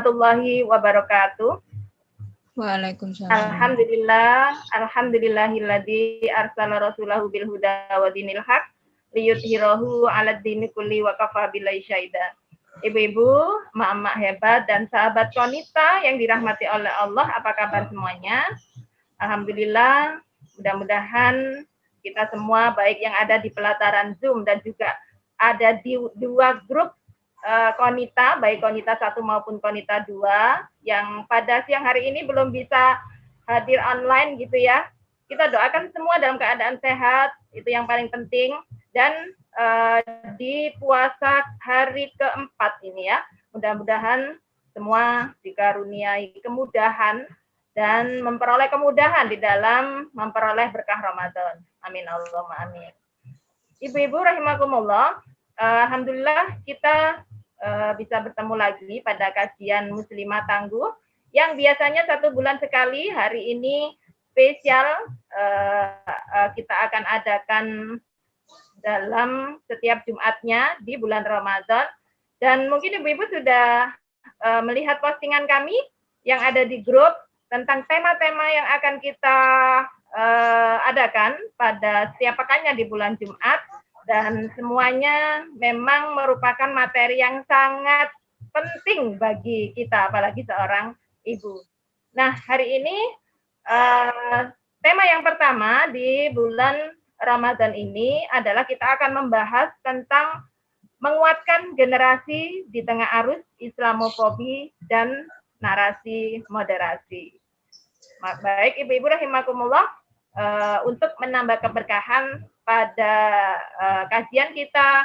warahmatullahi wabarakatuh. Waalaikumsalam. Alhamdulillahilladzi arsala rasulahu bil huda wa dinil haq liyudhhirahu 'alad dini kulli wa kafa billahi syahida. Ibu-ibu, emak-emak hebat dan sahabat Konita yang dirahmati oleh Allah, apa kabar semuanya? Alhamdulillah, mudah-mudahan kita semua baik yang ada di pelataran Zoom dan juga ada di dua grup Konita, baik Konita 1 maupun Konita 2, yang pada siang hari ini belum bisa hadir online gitu ya. Kita doakan semua dalam keadaan sehat, itu yang paling penting. Dan di puasa hari keempat ini ya, mudah-mudahan semua dikaruniai kemudahan dan memperoleh kemudahan di dalam memperoleh berkah Ramadan. Amin Allahumma amin. Ibu-ibu rahimakumullah, alhamdulillah kita bisa bertemu lagi pada kajian Muslimah Tangguh yang biasanya 1 bulan sekali. Hari ini spesial, kita akan adakan dalam setiap Jumatnya di bulan Ramadan. Dan mungkin ibu-ibu sudah melihat postingan kami yang ada di grup tentang tema-tema yang akan kita adakan pada setiap pekannya di bulan Jumat. Dan semuanya memang merupakan materi yang sangat penting bagi kita, apalagi seorang ibu. Nah, hari ini tema yang pertama di bulan Ramadan ini adalah kita akan membahas tentang menguatkan generasi di tengah arus Islamofobi dan narasi moderasi. Baik, ibu-ibu rahimakumullah, untuk menambah keberkahan pada kajian kita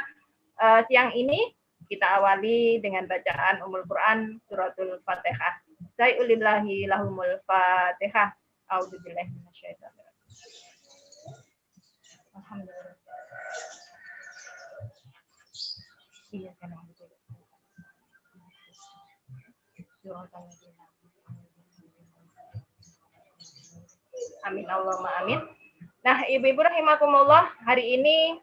siang ini, kita awali dengan bacaan Ummul Quran suratul Fatihah. Sa'ulillahi lahumul Fatihah. A'udzubillahi minasyaitonir rajim. Alhamdulillah. Iya kan. Amin Allahumma amin. Nah, ibu-ibu rahimakumullah, hari ini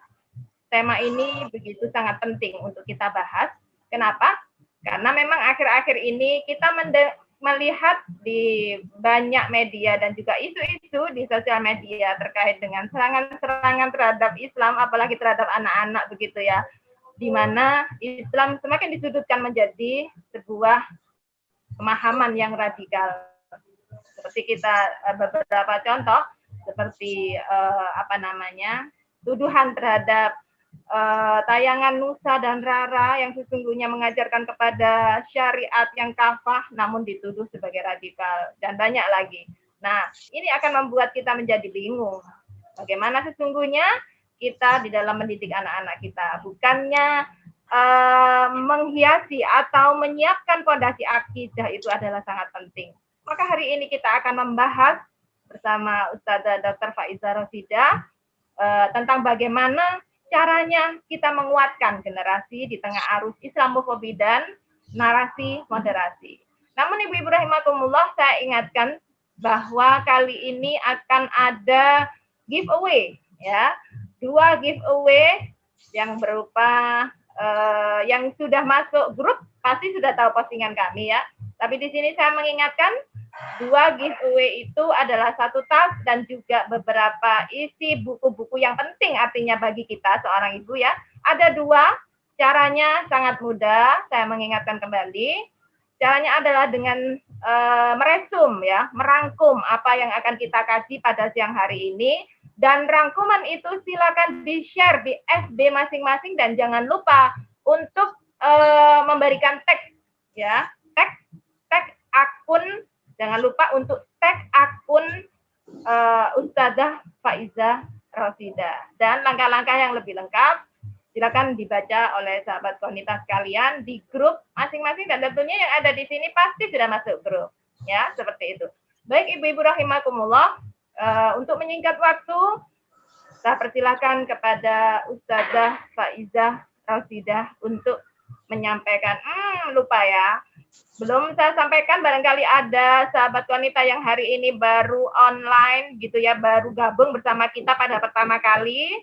tema ini begitu sangat penting untuk kita bahas. Kenapa? Karena memang akhir-akhir ini kita melihat di banyak media dan juga isu-isu di sosial media terkait dengan serangan-serangan terhadap Islam, apalagi terhadap anak-anak begitu ya, di mana Islam semakin disudutkan menjadi sebuah pemahaman yang radikal. Seperti kita beberapa contoh, seperti tuduhan terhadap tayangan Nusa dan Rara yang sesungguhnya mengajarkan kepada syariat yang kafah namun dituduh sebagai radikal, dan banyak lagi. Nah, ini akan membuat kita menjadi bingung. Bagaimana sesungguhnya kita di dalam mendidik anak-anak kita, bukannya menghiasi atau menyiapkan fondasi akidah itu adalah sangat penting. Maka hari ini kita akan membahas bersama Ustazah Dr. Faiza Rosidah tentang bagaimana caranya kita menguatkan generasi di tengah arus Islamofobi dan narasi moderasi. Namun ibu-ibu rahimakumullah, saya ingatkan bahwa kali ini akan ada giveaway ya. 2 giveaway yang berupa yang sudah masuk grup pasti sudah tahu postingan kami ya. Tapi di sini saya mengingatkan 2 giveaway itu adalah 1 tas dan juga beberapa isi buku-buku yang penting artinya bagi kita seorang ibu ya. Ada 2, caranya sangat mudah, saya mengingatkan kembali. Caranya adalah dengan meresum ya, merangkum apa yang akan kita kaji pada siang hari ini, dan rangkuman itu silakan di-share di FB masing-masing dan jangan lupa untuk memberikan tag ya, tag akun. Jangan lupa untuk tag akun Ustazah Faiza Rosidah. Dan langkah-langkah yang lebih lengkap silakan dibaca oleh sahabat Konita sekalian di grup masing-masing, dan tentunya yang ada di sini pasti sudah masuk grup. Ya, seperti itu. Baik ibu-ibu rahimakumullah, untuk menyingkat waktu, saya persilakan kepada Ustazah Faiza Rosidah untuk menyampaikan. Lupa ya. Belum saya sampaikan, barangkali ada sahabat wanita yang hari ini baru online gitu ya, baru gabung bersama kita pada pertama kali.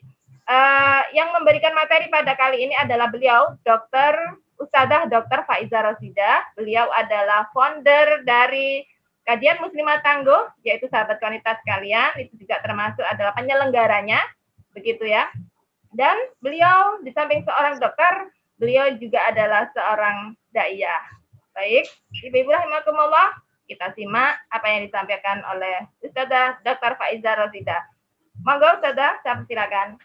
Yang memberikan materi pada kali ini adalah beliau, Dr. Ustadzah Dr. Faiza Rosida. Beliau adalah founder dari Kajian Muslimah Tangguh, yaitu sahabat wanita sekalian, itu juga termasuk adalah penyelenggaranya, begitu ya. Dan beliau di samping seorang dokter, beliau juga adalah seorang daiyah. Baik, Ibu-ibu rahimakumullah, kita simak apa yang disampaikan oleh Ustadzah Dr. Faiza Rosida. Monggo Ustadzah, saya persilakan.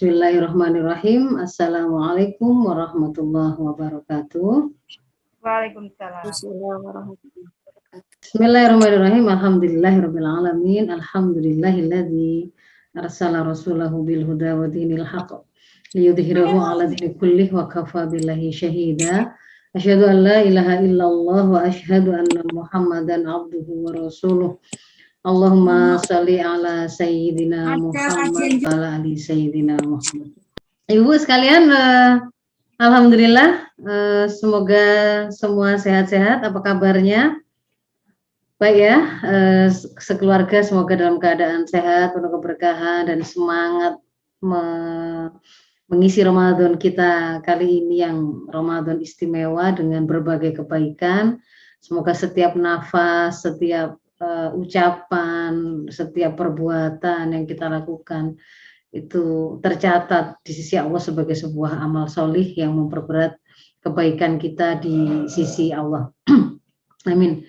Bismillahirrahmanirrahim. Assalamualaikum warahmatullahi wabarakatuh. Waalaikumsalam. Bismillahirrahmanirrahim. Alhamdulillahirabbil alamin. Alhamdulillahilladzi arsala rasulahu bil huda wa dinil haqq liyudhhirahu 'ala dini kullih wa kafa billahi syahida. Asyhadu an la ilaha illallah wa asyhadu anna Muhammadan abduhu wa rasuluh. Allahumma sholli ala sayyidina Muhammad wa ala ali sayyidina Muhammad. Ibu sekalian, alhamdulillah, semoga semua sehat-sehat. Apa kabarnya? Baik ya, sekeluarga semoga dalam keadaan sehat, penuh keberkahan dan semangat mengisi Ramadan kita kali ini yang Ramadan istimewa dengan berbagai kebaikan. Semoga setiap nafas, setiap ucapan, setiap perbuatan yang kita lakukan itu tercatat di sisi Allah sebagai sebuah amal solih yang memperberat kebaikan kita di sisi Allah. Amin.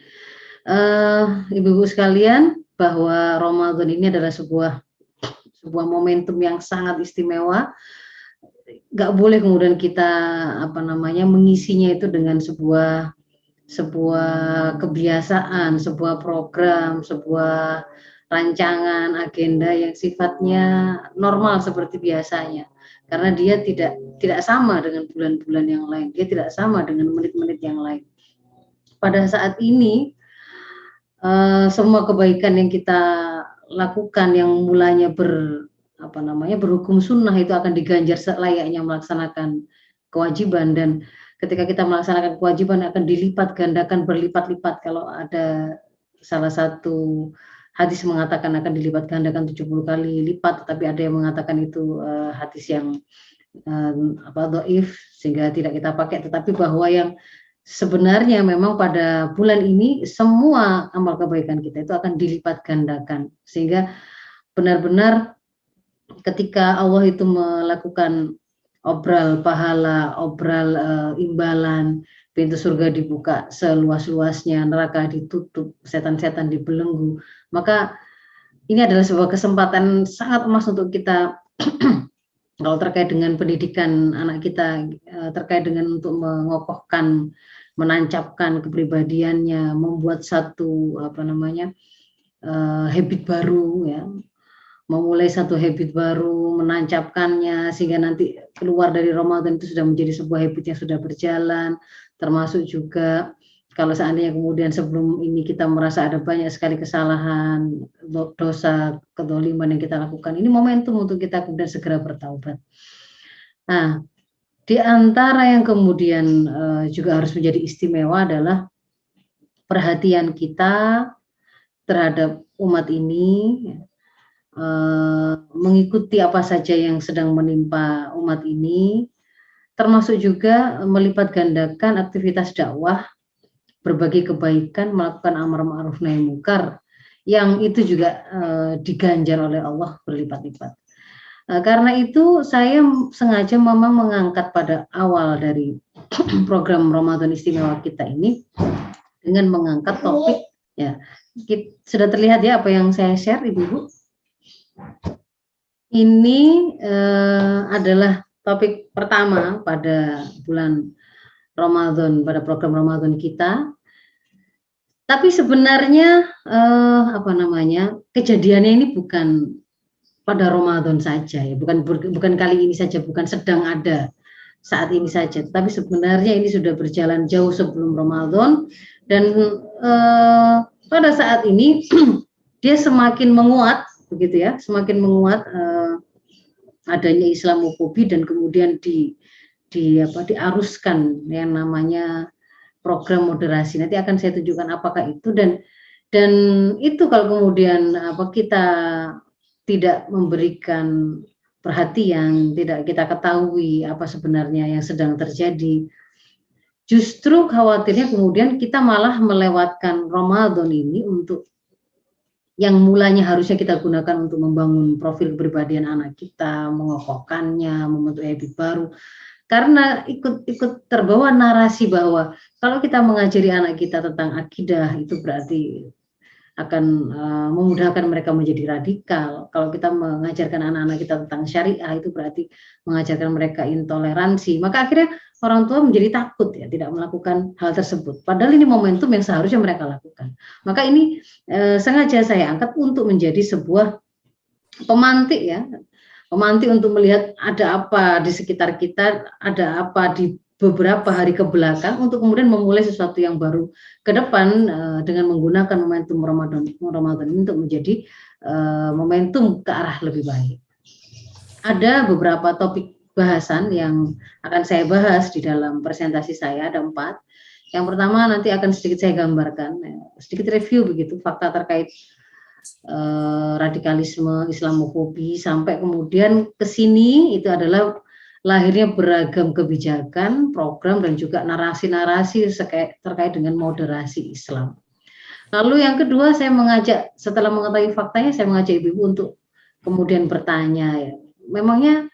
Ibu-ibu sekalian, bahwa Ramadan ini adalah sebuah momentum yang sangat istimewa. Gak boleh kemudian kita mengisinya itu dengan sebuah kebiasaan, sebuah program, sebuah rancangan, agenda yang sifatnya normal seperti biasanya. Karena dia tidak sama dengan bulan-bulan yang lain, dia tidak sama dengan menit-menit yang lain. Pada saat ini, semua kebaikan yang kita lakukan yang mulanya berhukum sunnah itu akan diganjar selayaknya melaksanakan kewajiban, dan ketika kita melaksanakan kewajiban akan dilipat gandakan berlipat-lipat. Kalau ada salah satu hadis mengatakan akan dilipat gandakan 70 kali lipat, tetapi ada yang mengatakan itu hadis yang dhaif sehingga tidak kita pakai, tetapi bahwa yang sebenarnya memang pada bulan ini semua amal kebaikan kita itu akan dilipat gandakan, sehingga benar-benar ketika Allah itu melakukan obral pahala, obral imbalan, pintu surga dibuka seluas-luasnya, neraka ditutup, setan-setan dibelenggu, maka ini adalah sebuah kesempatan sangat emas untuk kita kalau terkait dengan pendidikan anak kita, terkait dengan untuk mengokohkan, menancapkan kepribadiannya, membuat satu habit baru ya. Memulai satu habit baru, menancapkannya sehingga nanti keluar dari Ramadan itu sudah menjadi sebuah habit yang sudah berjalan. Termasuk juga kalau seandainya kemudian sebelum ini kita merasa ada banyak sekali kesalahan, dosa, kedzaliman yang kita lakukan, ini momentum untuk kita kemudian segera bertaubat. Nah, di antara yang kemudian juga harus menjadi istimewa adalah perhatian kita terhadap umat ini, mengikuti apa saja yang sedang menimpa umat ini, termasuk juga melipat gandakan aktivitas dakwah, berbagi kebaikan, melakukan amar ma'ruf nahi munkar, yang itu juga diganjar oleh Allah berlipat-lipat. Karena itu saya sengaja memang mengangkat pada awal dari program Ramadan istimewa kita ini dengan mengangkat topik ya. Sudah terlihat ya apa yang saya share, Ibu-ibu? Ini adalah topik pertama pada bulan Ramadan, pada program Ramadan kita. Tapi sebenarnya kejadiannya ini bukan pada Ramadan saja ya, bukan kali ini saja, bukan sedang ada saat ini saja, tapi sebenarnya ini sudah berjalan jauh sebelum Ramadan dan pada saat ini dia semakin menguat begitu ya, semakin menguat adanya Islamofobi dan kemudian diaruskan yang namanya program moderasi. Nanti akan saya tunjukkan apakah itu dan itu kalau kemudian kita tidak memberikan perhatian, tidak kita ketahui apa sebenarnya yang sedang terjadi, justru khawatirnya kemudian kita malah melewatkan Ramadan ini untuk yang mulanya harusnya kita gunakan untuk membangun profil kepribadian anak kita, mengokohkannya, membentuk habit baru. Karena ikut terbawa narasi bahwa kalau kita mengajari anak kita tentang akidah itu berarti akan memudahkan mereka menjadi radikal. Kalau kita mengajarkan anak-anak kita tentang syariah itu berarti mengajarkan mereka intoleransi. Maka akhirnya orang tua menjadi takut ya tidak melakukan hal tersebut. Padahal ini momentum yang seharusnya mereka lakukan. Maka ini sengaja saya angkat untuk menjadi sebuah pemantik ya. Pemantik untuk melihat ada apa di sekitar kita, ada apa di beberapa hari ke belakang untuk kemudian memulai sesuatu yang baru ke depan dengan menggunakan momentum Ramadan ini untuk menjadi momentum ke arah lebih baik. Ada beberapa topik bahasan yang akan saya bahas di dalam presentasi saya, ada 4. Yang pertama nanti akan sedikit saya gambarkan, sedikit review begitu fakta terkait radikalisme, Islamofobi, sampai kemudian ke sini itu adalah lahirnya beragam kebijakan, program dan juga narasi-narasi terkait dengan moderasi Islam. Lalu yang kedua saya mengajak, setelah mengetahui faktanya, saya mengajak ibu-ibu untuk kemudian bertanya ya, memangnya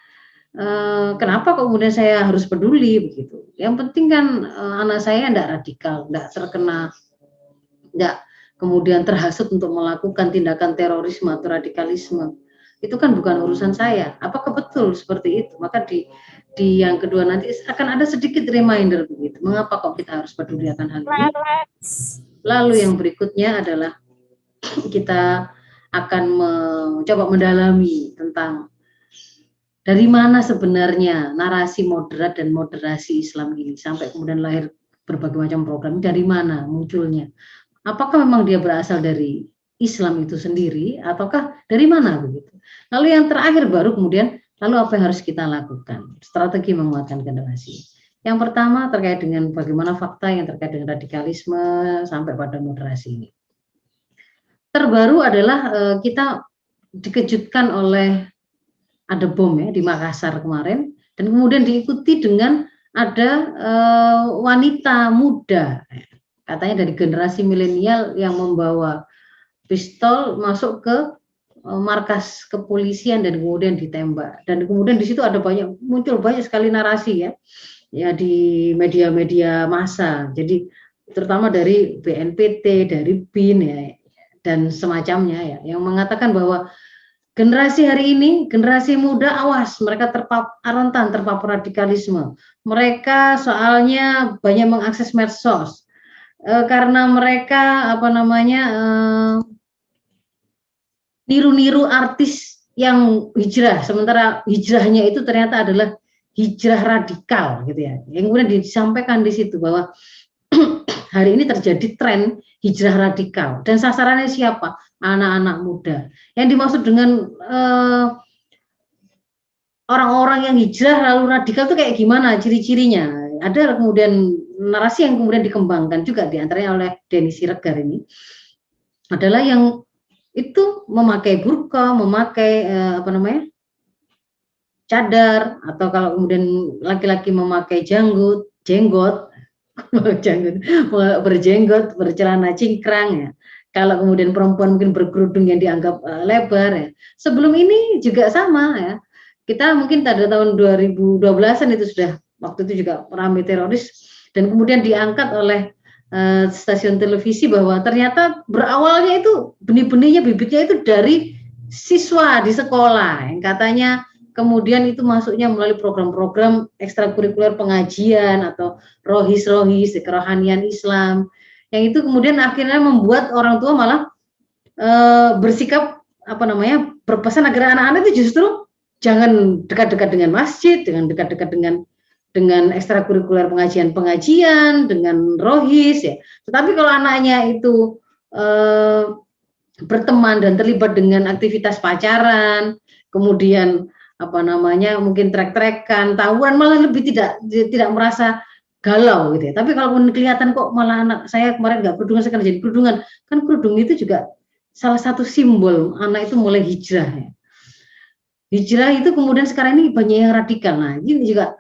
kenapa kemudian saya harus peduli begitu? Yang penting kan anak saya tidak radikal, tidak terkena, tidak kemudian terhasut untuk melakukan tindakan terorisme atau radikalisme. Itu kan bukan urusan saya. Apakah betul seperti itu? Maka di yang kedua nanti akan ada sedikit reminder begitu. Mengapa kok kita harus peduli akan hal ini? Lalu yang berikutnya adalah kita akan mencoba mendalami tentang dari mana sebenarnya narasi moderat dan moderasi Islam ini sampai kemudian lahir berbagai macam program. Dari mana munculnya? Apakah memang dia berasal dari Islam itu sendiri ataukah dari mana begitu? Lalu yang terakhir baru kemudian lalu apa yang harus kita lakukan? Strategi menguatkan generasi. Yang pertama terkait dengan bagaimana fakta yang terkait dengan radikalisme sampai pada moderasi ini. Terbaru adalah kita dikejutkan oleh ada bom ya di Makassar kemarin dan kemudian diikuti dengan ada wanita muda katanya dari generasi milenial yang membawa pistol masuk ke markas kepolisian dan kemudian ditembak. Dan kemudian di situ ada muncul banyak sekali narasi ya di media-media massa. Jadi terutama dari BNPT, dari BIN ya dan semacamnya ya yang mengatakan bahwa generasi hari ini, generasi muda awas, mereka rentan terpapar radikalisme. Mereka soalnya banyak mengakses medsos. Karena mereka niru-niru artis yang hijrah, sementara hijrahnya itu ternyata adalah hijrah radikal gitu ya. Yang kemudian disampaikan di situ bahwa hari ini terjadi tren hijrah radikal dan sasarannya siapa? Anak-anak muda. Yang dimaksud dengan orang-orang yang hijrah lalu radikal itu kayak gimana ciri-cirinya? Ada kemudian narasi yang kemudian dikembangkan juga diantaranya oleh Denny Siregar ini adalah yang itu memakai burqa, memakai cadar, atau kalau kemudian laki-laki memakai jenggot, berjenggot, bercelana cingkrang ya. Kalau kemudian perempuan mungkin berkerudung yang dianggap lebar ya. Sebelum ini juga sama ya. Kita mungkin pada tahun 2012-an itu sudah waktu itu juga ramai teroris dan kemudian diangkat oleh stasiun televisi bahwa ternyata berawalnya itu benih-benihnya bibitnya itu dari siswa di sekolah yang katanya kemudian itu masuknya melalui program-program ekstrakurikuler pengajian atau rohis kerohanian Islam, yang itu kemudian akhirnya membuat orang tua malah bersikap berpesan agar anak-anak itu justru jangan dekat-dekat dengan masjid, dekat-dekat dengan ekstrakurikuler pengajian, dengan rohis ya. Tetapi kalau anaknya itu berteman dan terlibat dengan aktivitas pacaran, kemudian mungkin trek-trekan, tawuran, malah lebih tidak merasa galau gitu ya. Tapi kalau kelihatan kok malah anak saya kemarin nggak kerudungan, sekarang jadi kerudungan, kan kerudung itu juga salah satu simbol anak itu mulai hijrah ya. Hijrah itu kemudian sekarang ini banyak yang radikal. Nah, ini juga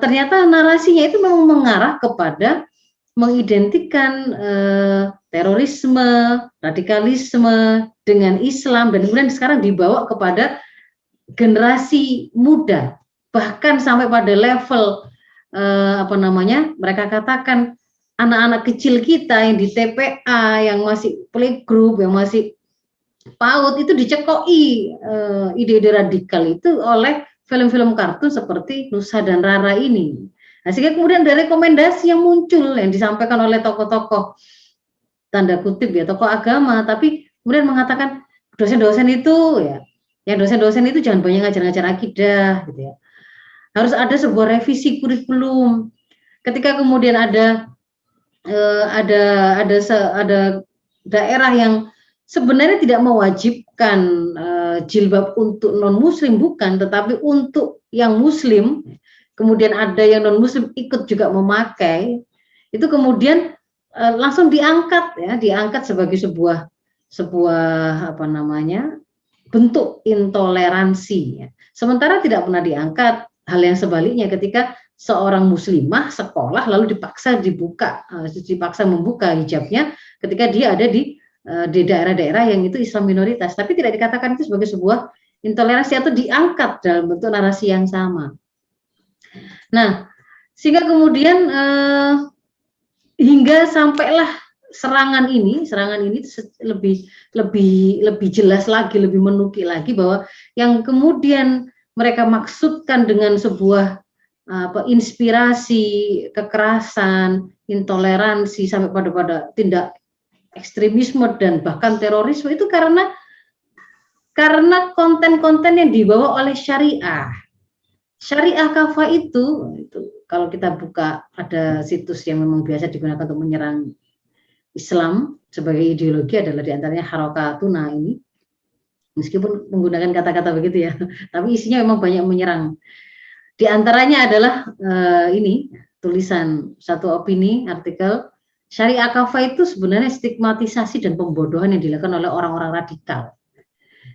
ternyata narasinya itu memang mengarah kepada mengidentikan terorisme, radikalisme dengan Islam, dan kemudian sekarang dibawa kepada generasi muda, bahkan sampai pada level mereka katakan anak-anak kecil kita yang di TPA, yang masih playgroup, yang masih PAUD itu dicekoi ide-ide radikal itu oleh film-film kartun seperti Nusa dan Rara ini. Nah, sehingga kemudian ada rekomendasi yang muncul yang disampaikan oleh tokoh-tokoh tanda kutip ya, tokoh agama, tapi kemudian mengatakan dosen-dosen itu ya, yang dosen-dosen itu jangan banyak ngajar-ngajar akidah gitu ya. Harus ada sebuah revisi kurikulum. Ketika kemudian ada daerah yang sebenarnya tidak mewajibkan jilbab untuk non-muslim, bukan, tetapi untuk yang muslim, kemudian ada yang non-muslim ikut juga memakai, itu kemudian langsung diangkat sebagai sebuah bentuk intoleransi ya. Sementara tidak pernah diangkat hal yang sebaliknya ketika seorang muslimah sekolah lalu dipaksa membuka hijabnya ketika dia ada di daerah-daerah yang itu Islam minoritas, tapi tidak dikatakan itu sebagai sebuah intoleransi atau diangkat dalam bentuk narasi yang sama. Nah, sehingga kemudian hingga sampailah serangan ini lebih jelas lagi, lebih menukik lagi bahwa yang kemudian mereka maksudkan dengan sebuah inspirasi kekerasan, intoleransi sampai pada tindak ekstremisme dan bahkan terorisme itu karena konten-konten yang dibawa oleh syariah. Syariah kafah itu kalau kita buka ada situs yang memang biasa digunakan untuk menyerang Islam sebagai ideologi adalah diantaranya Harokatuna ini, meskipun menggunakan kata-kata begitu ya, tapi isinya memang banyak menyerang. Di antaranya adalah ini tulisan satu opini artikel, Syariah kafah itu sebenarnya stigmatisasi dan pembodohan yang dilakukan oleh orang-orang radikal.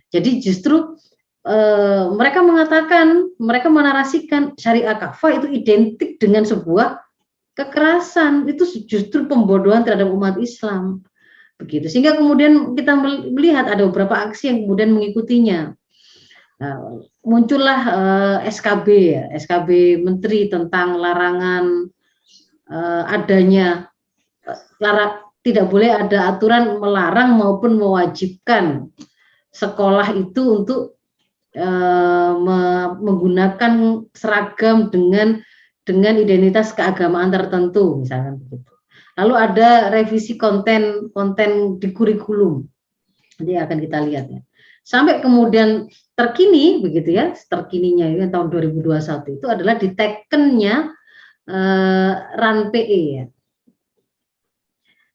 Jadi justru mereka menarasikan Syariah kafah itu identik dengan sebuah kekerasan, itu justru pembodohan terhadap umat Islam. Begitu. Sehingga kemudian kita melihat ada beberapa aksi yang kemudian mengikutinya. Muncullah SKB Menteri tentang larangan tidak boleh ada aturan melarang maupun mewajibkan sekolah itu untuk menggunakan seragam dengan identitas keagamaan tertentu, misalkan begitu. Lalu ada revisi konten di kurikulum, nanti akan kita lihat ya. Sampai kemudian terkini begitu ya, terkininya ini tahun 2021 itu adalah ditekennya RAN-PE ya,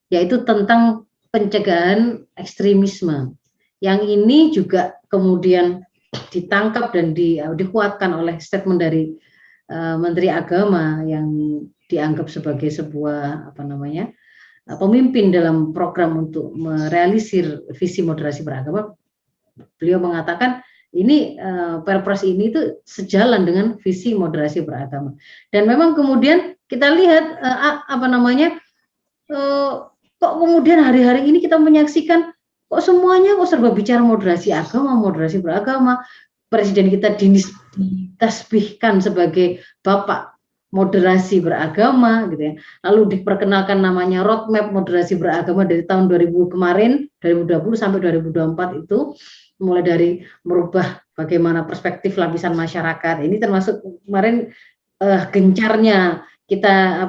yaitu tentang pencegahan ekstremisme. Yang ini juga kemudian ditangkap dan dikuatkan oleh statement dari Menteri Agama yang dianggap sebagai sebuah pemimpin dalam program untuk merealisir visi moderasi beragama. Beliau mengatakan ini Perpres ini itu sejalan dengan visi moderasi beragama. Dan memang kemudian kita lihat kok kemudian hari-hari ini kita menyaksikan kok semuanya serba bicara moderasi agama, moderasi beragama. Presiden kita ditasbihkan sebagai bapak moderasi beragama gitu ya. Lalu diperkenalkan namanya roadmap moderasi beragama dari tahun 2020 sampai 2024 itu, mulai dari merubah bagaimana perspektif lapisan masyarakat. Ini termasuk kemarin gencarnya kita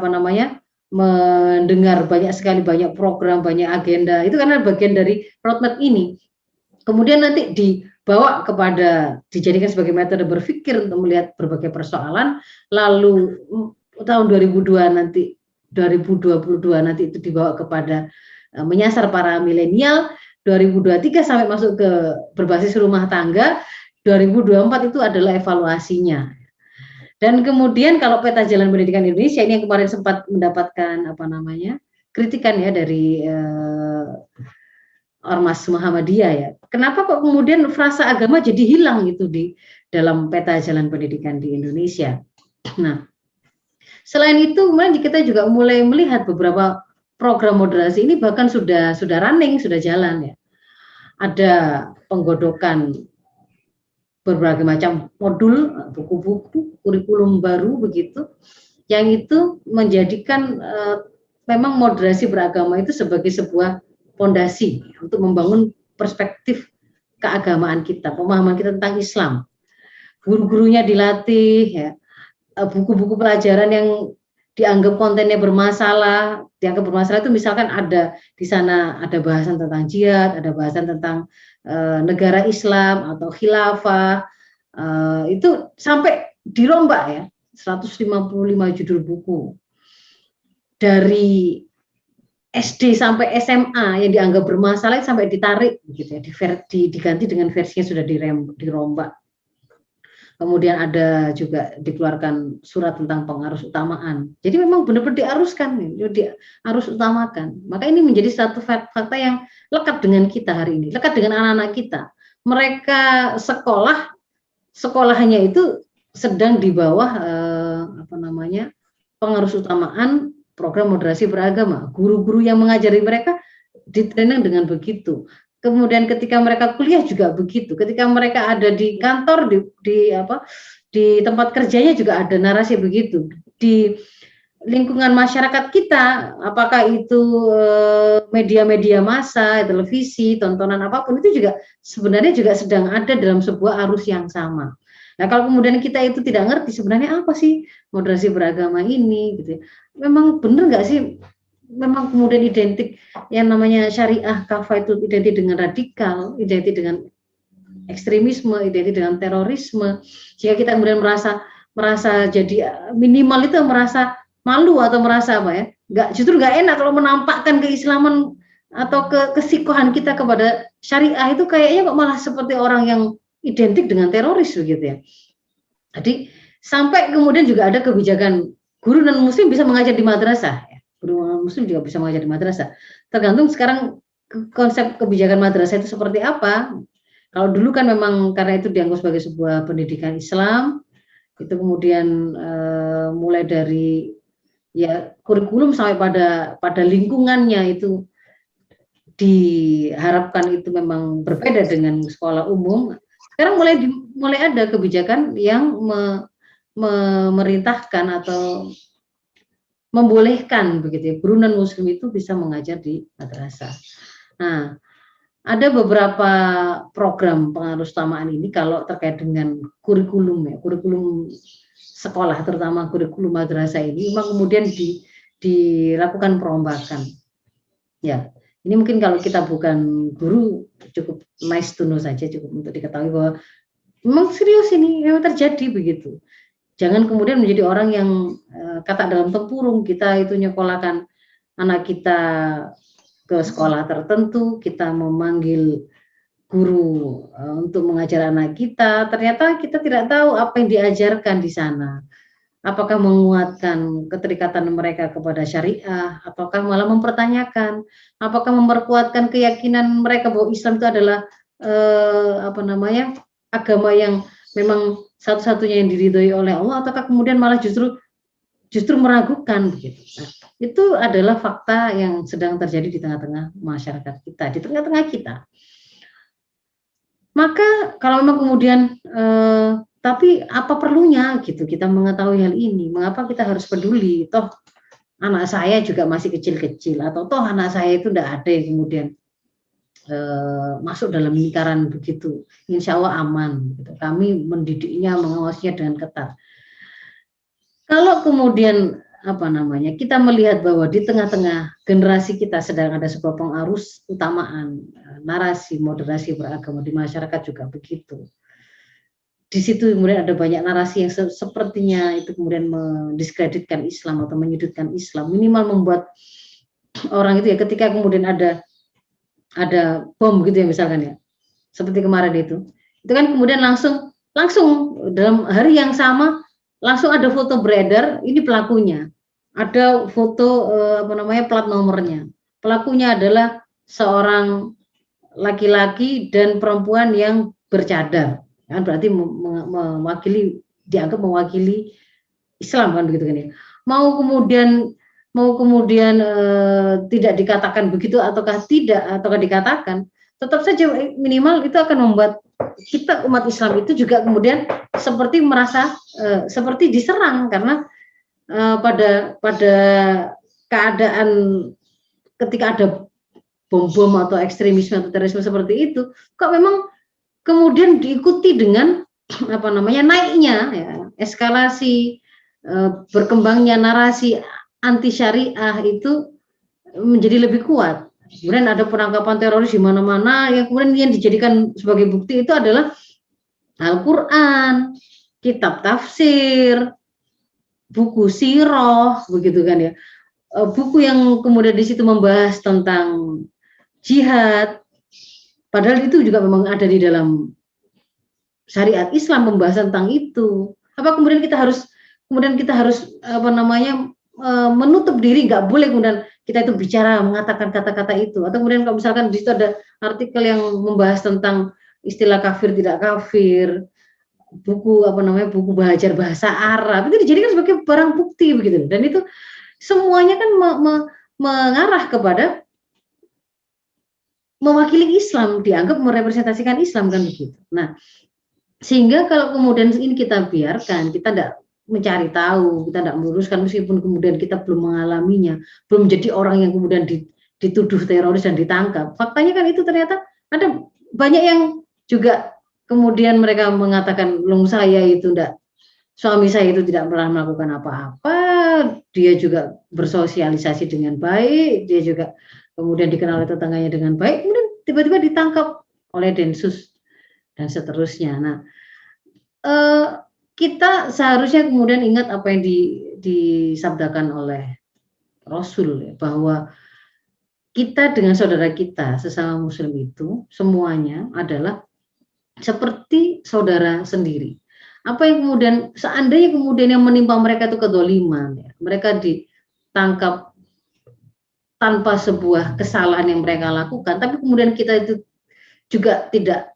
mendengar banyak program, banyak agenda. Itu karena bagian dari roadmap ini. Kemudian nanti dibawa dijadikan sebagai metode berpikir untuk melihat berbagai persoalan. Lalu tahun 2022 nanti itu dibawa kepada menyasar para milenial. 2023 sampai masuk ke berbasis rumah tangga. 2024 itu adalah evaluasinya. Dan kemudian kalau peta jalan pendidikan Indonesia ini yang kemarin sempat mendapatkan kritikan ya dari Ormas Muhammadiyah ya. Kenapa kok kemudian frasa agama jadi hilang gitu di dalam peta jalan pendidikan di Indonesia? Nah, selain itu kemudian kita juga mulai melihat beberapa program moderasi ini bahkan sudah running, sudah jalan ya. Ada penggodokan berbagai macam modul, buku-buku, kurikulum baru begitu, yang itu menjadikan memang moderasi beragama itu sebagai sebuah fondasi untuk membangun perspektif keagamaan kita, pemahaman kita tentang Islam. Guru-gurunya dilatih, ya, buku-buku pelajaran yang dianggap kontennya bermasalah itu misalkan ada di sana ada bahasan tentang jihad, ada bahasan tentang negara Islam atau khilafah, itu sampai dirombak ya, 155 judul buku dari SD sampai SMA yang dianggap bermasalah sampai ditarik gitu ya, diganti dengan versi yang sudah dirombak. Kemudian ada juga dikeluarkan surat tentang pengarus utamaan. Jadi memang benar-benar diarus utamakan. Maka ini menjadi satu fakta yang lekat dengan kita hari ini, lekat dengan anak-anak kita. Mereka sekolahnya itu sedang di bawah pengarus utamaan program moderasi beragama. Guru-guru yang mengajari mereka ditraining dengan begitu. Kemudian ketika mereka kuliah juga begitu. Ketika mereka ada di kantor, di tempat kerjanya juga ada narasi begitu. Di lingkungan masyarakat kita, apakah itu media-media massa, televisi, tontonan apapun, itu juga sebenarnya juga sedang ada dalam sebuah arus yang sama. Nah, kalau kemudian kita itu tidak ngerti sebenarnya apa sih moderasi beragama ini, gitu. Memang benar nggak sih? Memang kemudian identik yang namanya syariah kafah itu identik dengan radikal, identik dengan ekstremisme, identik dengan terorisme. Jika kita kemudian merasa jadi minimal itu merasa malu atau merasa justru nggak enak kalau menampakkan keislaman atau kesikohan kita kepada syariah itu kayaknya kok malah seperti orang yang identik dengan teroris begitu ya. Jadi sampai kemudian juga ada kebijakan guru non muslim bisa mengajar di madrasah. Guru muslim juga bisa mengajar di madrasah. Tergantung sekarang konsep kebijakan madrasah itu seperti apa. Kalau dulu kan memang karena itu dianggap sebagai sebuah pendidikan Islam, itu kemudian mulai dari ya kurikulum sampai pada lingkungannya itu diharapkan itu memang berbeda dengan sekolah umum. Sekarang mulai ada kebijakan yang memerintahkan atau membolehkan begitu ya, guru non muslim itu bisa mengajar di madrasah. Nah, ada beberapa program pengarus utamaan ini kalau terkait dengan kurikulum ya, kurikulum sekolah terutama kurikulum madrasah ini memang kemudian dilakukan perombakan. Ya, ini mungkin kalau kita bukan guru cukup nice to know saja, cukup untuk diketahui bahwa memang serius ini memang terjadi begitu. Jangan kemudian menjadi orang yang kata dalam tempurung kita itu nyekolahkan anak kita ke sekolah tertentu, kita memanggil guru untuk mengajar anak kita, ternyata kita tidak tahu apa yang diajarkan di sana. Apakah menguatkan keterikatan mereka kepada syariah, ataukah malah mempertanyakan, apakah memperkuatkan keyakinan mereka bahwa Islam itu adalah agama yang memang satu-satunya yang diridhoi oleh Allah, ataukah kemudian malah justru meragukan begitu. Nah, itu adalah fakta yang sedang terjadi di tengah-tengah masyarakat kita, di tengah-tengah kita. Maka kalau memang kemudian tapi apa perlunya gitu kita mengetahui hal ini? Mengapa kita harus peduli? Toh anak saya juga masih kecil-kecil, atau toh anak saya itu tidak ada yang kemudian masuk dalam lingkaran begitu, insya Allah aman. Gitu. Kami mendidiknya, mengawasinya dengan ketat. Kalau kemudian kita melihat bahwa di tengah-tengah generasi kita sedang ada sebuah pengarus utamaan narasi moderasi beragama di masyarakat juga begitu. Di situ kemudian ada banyak narasi yang sepertinya itu kemudian mendiskreditkan Islam atau menyudutkan Islam, minimal membuat orang itu ya ketika kemudian ada bom gitu ya misalkan ya, seperti kemarin itu kan kemudian langsung dalam hari yang sama langsung ada foto beredar, ini pelakunya, ada foto plat nomornya, pelakunya adalah seorang laki-laki dan perempuan yang bercadar, kan berarti dianggap mewakili Islam kan begitu kan ya. Mau kemudian tidak dikatakan begitu ataukah dikatakan, tetap saja minimal itu akan membuat kita umat Islam itu juga kemudian seperti merasa seperti diserang karena pada keadaan ketika ada bom atau ekstremisme atau terorisme seperti itu, kok memang kemudian diikuti dengan naiknya ya, eskalasi berkembangnya narasi anti syariah itu menjadi lebih kuat. Kemudian ada penangkapan teroris di mana-mana yang kemudian yang dijadikan sebagai bukti itu adalah Al-Quran, kitab tafsir, buku sirah, begitu kan ya. Buku yang kemudian di situ membahas tentang jihad, padahal itu juga memang ada di dalam syariat Islam pembahasan tentang itu. Apa kemudian kita harus menutup diri, nggak boleh kemudian kita itu bicara mengatakan kata-kata itu, atau kemudian kalau misalkan di situ ada artikel yang membahas tentang istilah kafir tidak kafir, buku buku belajar bahasa Arab itu dijadikan sebagai barang bukti begitu, dan itu semuanya kan mengarah kepada mewakili Islam, dianggap merepresentasikan Islam kan begitu. Nah, sehingga kalau kemudian ini kita biarkan, kita tidak mencari tahu, kita tidak meluruskan meskipun kemudian kita belum mengalaminya, belum menjadi orang yang kemudian dituduh teroris dan ditangkap. Faktanya kan itu ternyata ada banyak yang juga kemudian mereka mengatakan, suami saya itu tidak pernah melakukan apa-apa, dia juga bersosialisasi dengan baik, dia juga kemudian dikenal oleh tetangganya dengan baik, kemudian tiba-tiba ditangkap oleh Densus dan seterusnya. Nah, kita seharusnya kemudian ingat apa yang disabdakan oleh Rasul ya, bahwa kita dengan saudara kita sesama muslim itu semuanya adalah seperti saudara sendiri. Apa yang kemudian seandainya kemudian yang menimpa mereka itu kedzaliman ya, mereka ditangkap tanpa sebuah kesalahan yang mereka lakukan, tapi kemudian kita itu juga tidak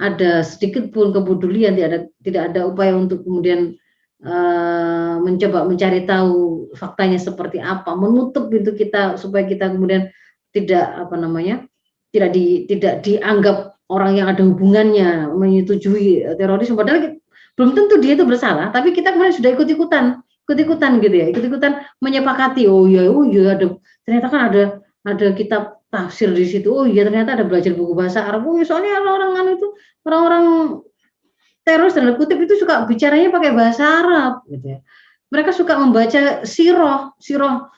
ada sedikit pun kepedulian, tidak ada upaya untuk kemudian mencoba mencari tahu faktanya seperti apa, menutup pintu kita supaya kita kemudian tidak dianggap orang yang ada hubungannya menyetujui terorisme, padahal belum tentu dia itu bersalah, tapi kita kemudian sudah ikut-ikutan gitu ya, ikut-ikutan menyepakati, oh iya ternyata kan ada kitab tafsir di situ, oh iya ternyata ada belajar buku bahasa Arab, oh soalnya orang-orang teroris dan kutip itu suka bicaranya pakai bahasa Arab gitu ya. Mereka suka membaca sirah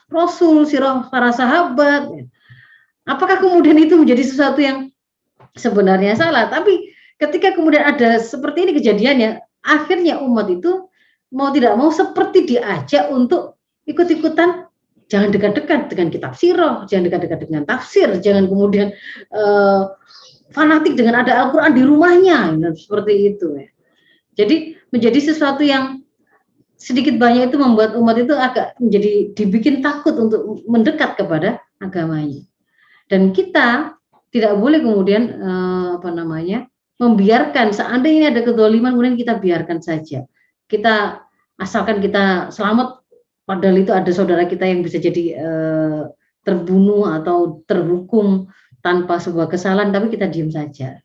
Rasul, sirah para sahabat ya. Apakah kemudian itu menjadi sesuatu yang sebenarnya salah? Tapi ketika kemudian ada seperti ini kejadiannya, akhirnya umat itu mau tidak mau seperti diajak untuk ikut-ikutan. Jangan dekat-dekat dengan kitab sirah, jangan dekat-dekat dengan tafsir, jangan kemudian fanatik dengan ada Al-Quran di rumahnya, seperti itu ya. Jadi menjadi sesuatu yang sedikit banyak itu membuat umat itu agak menjadi dibikin takut untuk mendekat kepada agamanya. Dan kita tidak boleh kemudian membiarkan seandainya ada kedzaliman kemudian kita biarkan saja. Kita asalkan kita selamat, padahal itu ada saudara kita yang bisa jadi terbunuh atau terhukum tanpa sebuah kesalahan, tapi kita diam saja.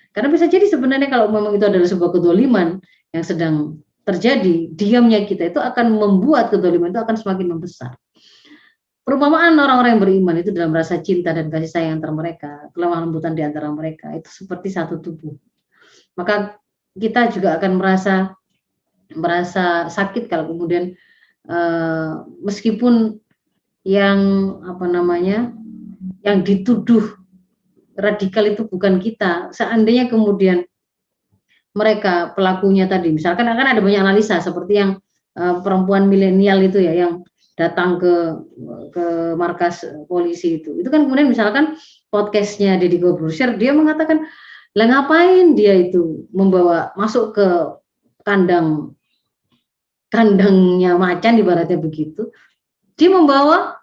Karena bisa jadi sebenarnya kalau memang itu adalah sebuah kedzaliman yang sedang terjadi, diamnya kita itu akan membuat kedzaliman itu akan semakin membesar. perumpamaan orang-orang yang beriman itu dalam rasa cinta dan kasih sayang antara mereka, kelemah lembutan di antara mereka itu seperti satu tubuh. Maka kita juga akan merasa sakit kalau kemudian meskipun yang yang dituduh radikal itu bukan kita, seandainya kemudian mereka pelakunya tadi, misalkan akan ada banyak analisa seperti yang perempuan milenial itu ya, yang datang ke markas polisi itu kan kemudian misalkan podcastnya Deddy Corbuzier, dia mengatakan, lah ngapain dia itu membawa masuk ke kandangnya macan ibaratnya begitu, dia membawa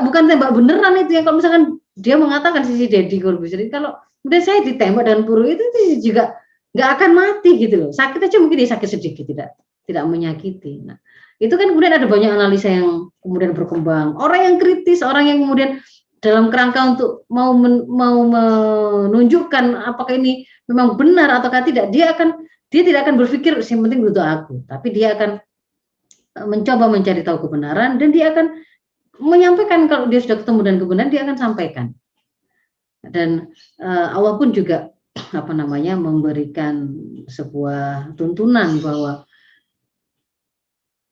bukan tembak beneran itu ya. Kalau misalkan dia mengatakan sisi Deddy Corbuzier, kalau udah saya ditembak dan peluru itu juga nggak akan mati gitu loh, sakit aja mungkin dia sakit sedikit, tidak menyakiti. Nah itu kan kemudian ada banyak analisa yang kemudian berkembang, orang yang kritis, orang yang kemudian dalam kerangka untuk mau menunjukkan apakah ini memang benar ataukah tidak, dia tidak akan berpikir yang penting butuh aku, tapi dia akan mencoba mencari tahu kebenaran dan dia akan menyampaikan. Kalau dia sudah ketemu dengan kebenaran, dia akan sampaikan. Dan Allah pun juga memberikan sebuah tuntunan bahwa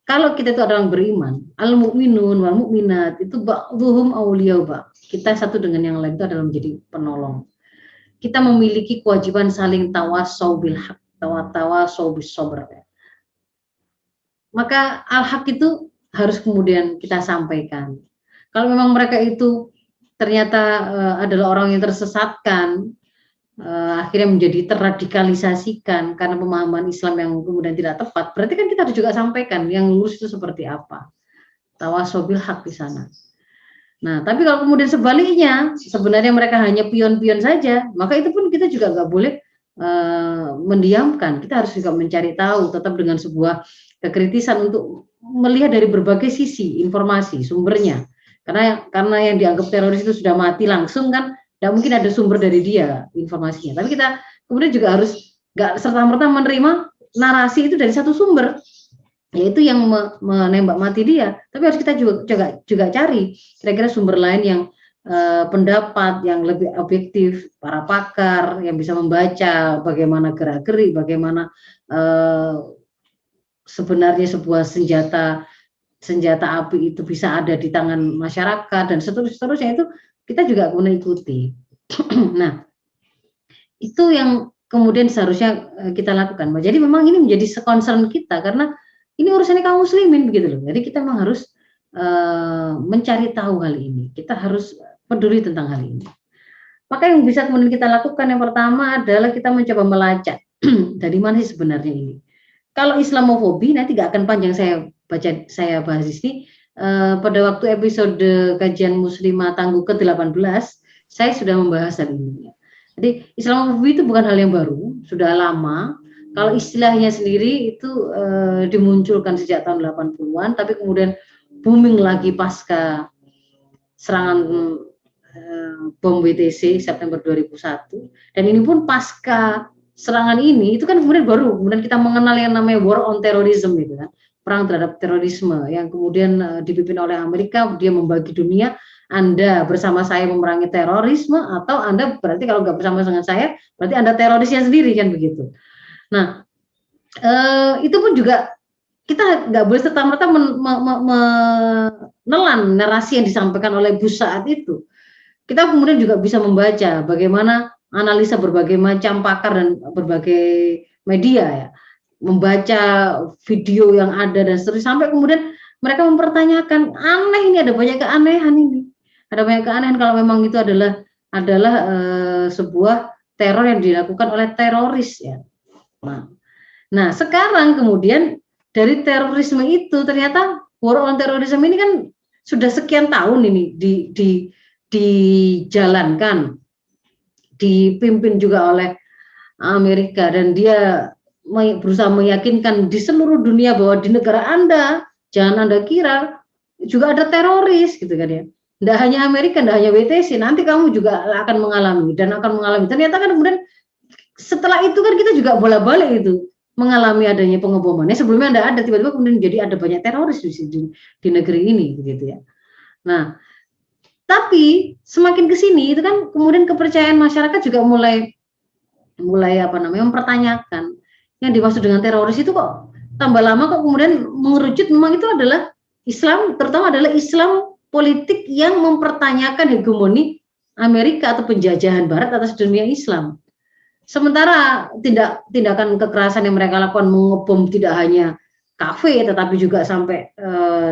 kalau kita itu orang beriman, al-mu'minun wal mu'minat itu ba'dhuhum awliya'u ba'd. Kita satu dengan yang lain itu adalah menjadi penolong. Kita memiliki kewajiban saling tawasau bil haq, tawasau bis sabr. Maka al-haq itu harus kemudian kita sampaikan. Kalau memang mereka itu ternyata adalah orang yang tersesatkan, akhirnya menjadi terradikalisasikan karena pemahaman Islam yang kemudian tidak tepat, berarti kan kita harus juga sampaikan yang lurus itu seperti apa. Tawasau bil haq di sana. Nah, tapi kalau kemudian sebaliknya, sebenarnya mereka hanya pion-pion saja, maka itu pun kita juga nggak boleh mendiamkan. Kita harus juga mencari tahu, tetap dengan sebuah kekritisan untuk melihat dari berbagai sisi informasi sumbernya. Karena yang dianggap teroris itu sudah mati langsung kan, tidak mungkin ada sumber dari dia informasinya. Tapi kita kemudian juga harus nggak serta-merta menerima narasi itu dari satu sumber, yaitu yang menembak mati dia. Tapi harus kita juga cari kira-kira sumber lain yang pendapat yang lebih objektif, para pakar yang bisa membaca bagaimana gerak-gerik, bagaimana sebenarnya sebuah senjata api itu bisa ada di tangan masyarakat dan seterusnya, itu kita juga mengikuti. Nah, itu yang kemudian seharusnya kita lakukan. Jadi memang ini menjadi concern kita karena ini urusannya kaum muslimin begitu loh. Jadi kita memang harus mencari tahu hal ini. Kita harus peduli tentang hal ini. Maka yang bisa kemudian kita lakukan yang pertama adalah kita mencoba melacak dari mana sih sebenarnya ini. Kalau Islamofobi nanti gak akan panjang saya bahas ini. Pada waktu episode kajian Muslimah Tangguh ke-18 saya sudah membahas hal ini. Jadi Islamofobi itu bukan hal yang baru, sudah lama. Kalau istilahnya sendiri itu dimunculkan sejak tahun 80-an, tapi kemudian booming lagi pasca serangan bom WTC September 2001. Dan ini pun pasca serangan ini itu kan kemudian kemudian kita mengenal yang namanya war on terrorism gitu kan, perang terhadap terorisme yang kemudian dipimpin oleh Amerika. Dia membagi dunia, Anda bersama saya memerangi terorisme, atau Anda berarti kalau nggak bersama dengan saya berarti Anda terorisnya sendiri kan begitu. Nah itu pun juga kita nggak boleh serta-merta menelan narasi yang disampaikan oleh Bush saat itu. Kita kemudian juga bisa membaca bagaimana analisa berbagai macam pakar dan berbagai media ya, membaca video yang ada dan seterusnya, sampai kemudian mereka mempertanyakan, aneh ini, ada banyak keanehan ini. Ada banyak keanehan kalau memang itu adalah sebuah teror yang dilakukan oleh teroris ya. Nah, sekarang kemudian dari terorisme itu ternyata war on terrorism ini kan sudah sekian tahun ini dijalankan, dipimpin juga oleh Amerika, dan dia berusaha meyakinkan di seluruh dunia bahwa di negara Anda, jangan Anda kira juga ada teroris gitu kan ya. Tidak hanya Amerika, tidak hanya WTC, nanti kamu juga akan mengalami dan akan mengalami. Ternyata kan kemudian setelah itu kan kita juga bolak-balik itu mengalami adanya pengeboman. Sebelumnya tidak ada, tiba-tiba kemudian jadi ada banyak teroris di negeri ini begitu ya. Nah, tapi semakin ke sini itu kan kemudian kepercayaan masyarakat juga mulai mempertanyakan yang dimaksud dengan teroris itu kok tambah lama kok kemudian mengerucut memang itu adalah Islam, terutama adalah Islam politik yang mempertanyakan hegemoni Amerika atau penjajahan Barat atas dunia Islam. Sementara tindakan kekerasan yang mereka lakukan mengebom tidak hanya kafe tetapi juga sampai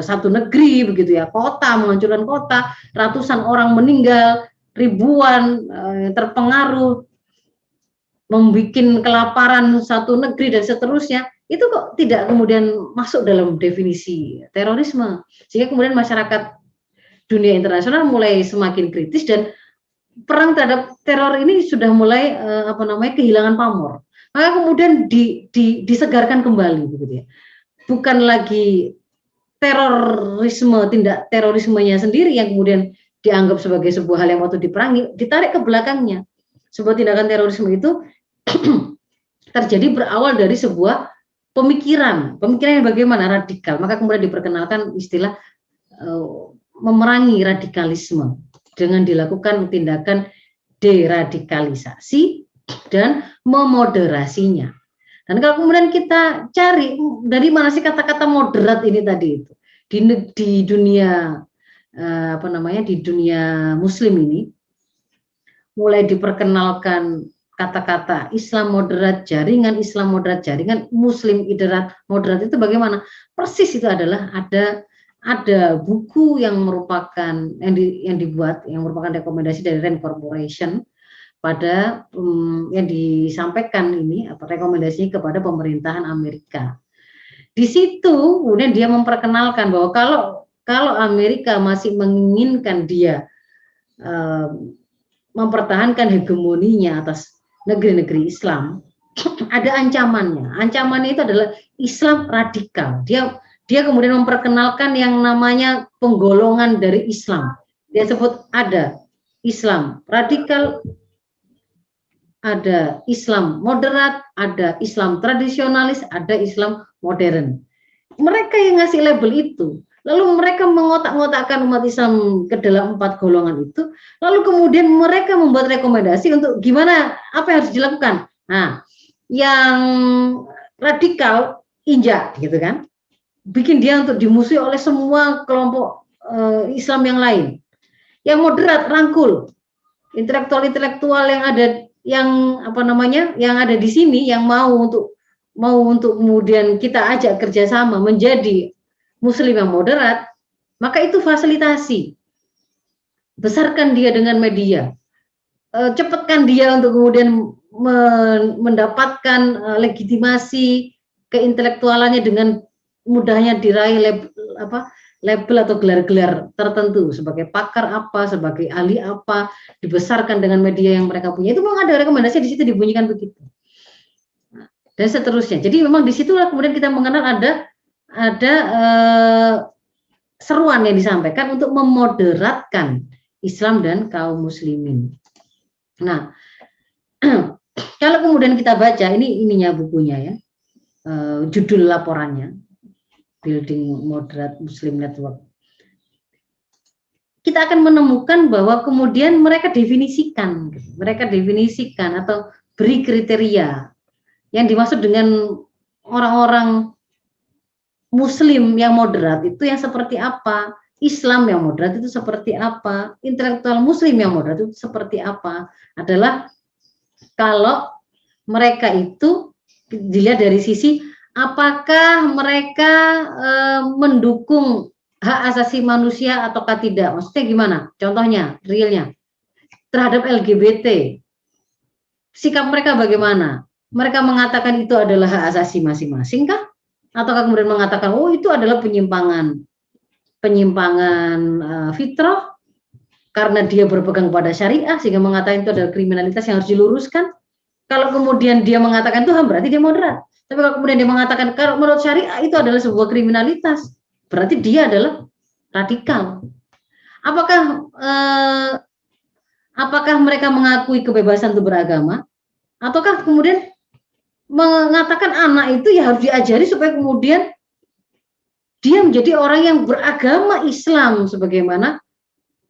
satu negeri begitu ya, kota, menghancurkan kota, ratusan orang meninggal, ribuan terpengaruh, membuat kelaparan satu negeri dan seterusnya, itu kok tidak kemudian masuk dalam definisi terorisme, sehingga kemudian masyarakat dunia internasional mulai semakin kritis dan perang terhadap teror ini sudah mulai kehilangan pamor. Maka kemudian disegarkan kembali begitu ya. Bukan lagi terorisme, tindak terorismenya sendiri yang kemudian dianggap sebagai sebuah hal yang waktu diperangi, ditarik ke belakangnya. Sebuah tindakan terorisme itu terjadi berawal dari sebuah pemikiran yang bagaimana radikal. Maka kemudian diperkenalkan istilah memerangi radikalisme dengan dilakukan tindakan deradikalisasi dan memoderasinya. Dan kalau kemudian kita cari dari mana sih kata-kata moderat ini tadi itu di dunia di dunia Muslim ini mulai diperkenalkan kata-kata Islam moderat, jaringan Islam moderat, jaringan Muslim moderat itu bagaimana? Persis itu adalah ada buku yang merupakan yang dibuat yang merupakan rekomendasi dari Rand Corporation pada yang disampaikan ini rekomendasinya kepada pemerintahan Amerika. Di situ kemudian dia memperkenalkan bahwa kalau Amerika masih menginginkan dia mempertahankan hegemoninya atas negeri-negeri Islam, ada ancamannya. Ancamannya itu adalah Islam radikal. Dia kemudian memperkenalkan yang namanya penggolongan dari Islam. Dia sebut ada Islam radikal, ada Islam moderat, ada Islam tradisionalis, ada Islam modern. Mereka yang ngasih label itu, lalu mereka mengotak-ngotakkan umat Islam ke dalam 4 golongan itu, lalu kemudian mereka membuat rekomendasi untuk gimana, apa yang harus dilakukan. Nah, yang radikal injak gitu kan, bikin dia untuk dimusuhi oleh semua kelompok Islam yang lain. Yang moderat rangkul intelektual yang ada di sini yang mau untuk kemudian kita ajak kerjasama menjadi Muslim yang moderat, maka itu fasilitasi, besarkan dia dengan media, cepatkan dia untuk kemudian mendapatkan legitimasi keintelektualannya dengan mudahnya diraih label atau gelar-gelar tertentu sebagai pakar apa, sebagai ahli apa, dibesarkan dengan media yang mereka punya. Itu memang ada rekomendasi di situ dibunyikan begitu. Dan seterusnya. Jadi memang di situlah kemudian kita mengenal ada seruan yang disampaikan untuk memoderatkan Islam dan kaum muslimin. Nah, kalau kemudian kita baca ininya bukunya ya, judul laporannya Building Moderate Muslim Network, kita akan menemukan bahwa kemudian mereka definisikan atau beri kriteria yang dimaksud dengan orang-orang Muslim yang moderat itu yang seperti apa, Islam yang moderat itu seperti apa, intelektual Muslim yang moderat itu seperti apa, adalah kalau mereka itu dilihat dari sisi apakah mereka mendukung hak asasi manusia ataukah tidak. Maksudnya gimana? Contohnya, realnya terhadap LGBT, sikap mereka bagaimana? Mereka mengatakan itu adalah hak asasi masing-masing kah? Ataukah kemudian mengatakan itu adalah penyimpangan fitrah karena dia berpegang pada syariah sehingga mengatakan itu adalah kriminalitas yang harus diluruskan. Kalau kemudian dia mengatakan itu berarti dia moderat. Tapi kalau kemudian dia mengatakan kalau menurut syariah itu adalah sebuah kriminalitas, berarti dia adalah radikal. Apakah mereka mengakui kebebasan untuk beragama, ataukah kemudian mengatakan anak itu ya harus diajari supaya kemudian dia menjadi orang yang beragama Islam sebagaimana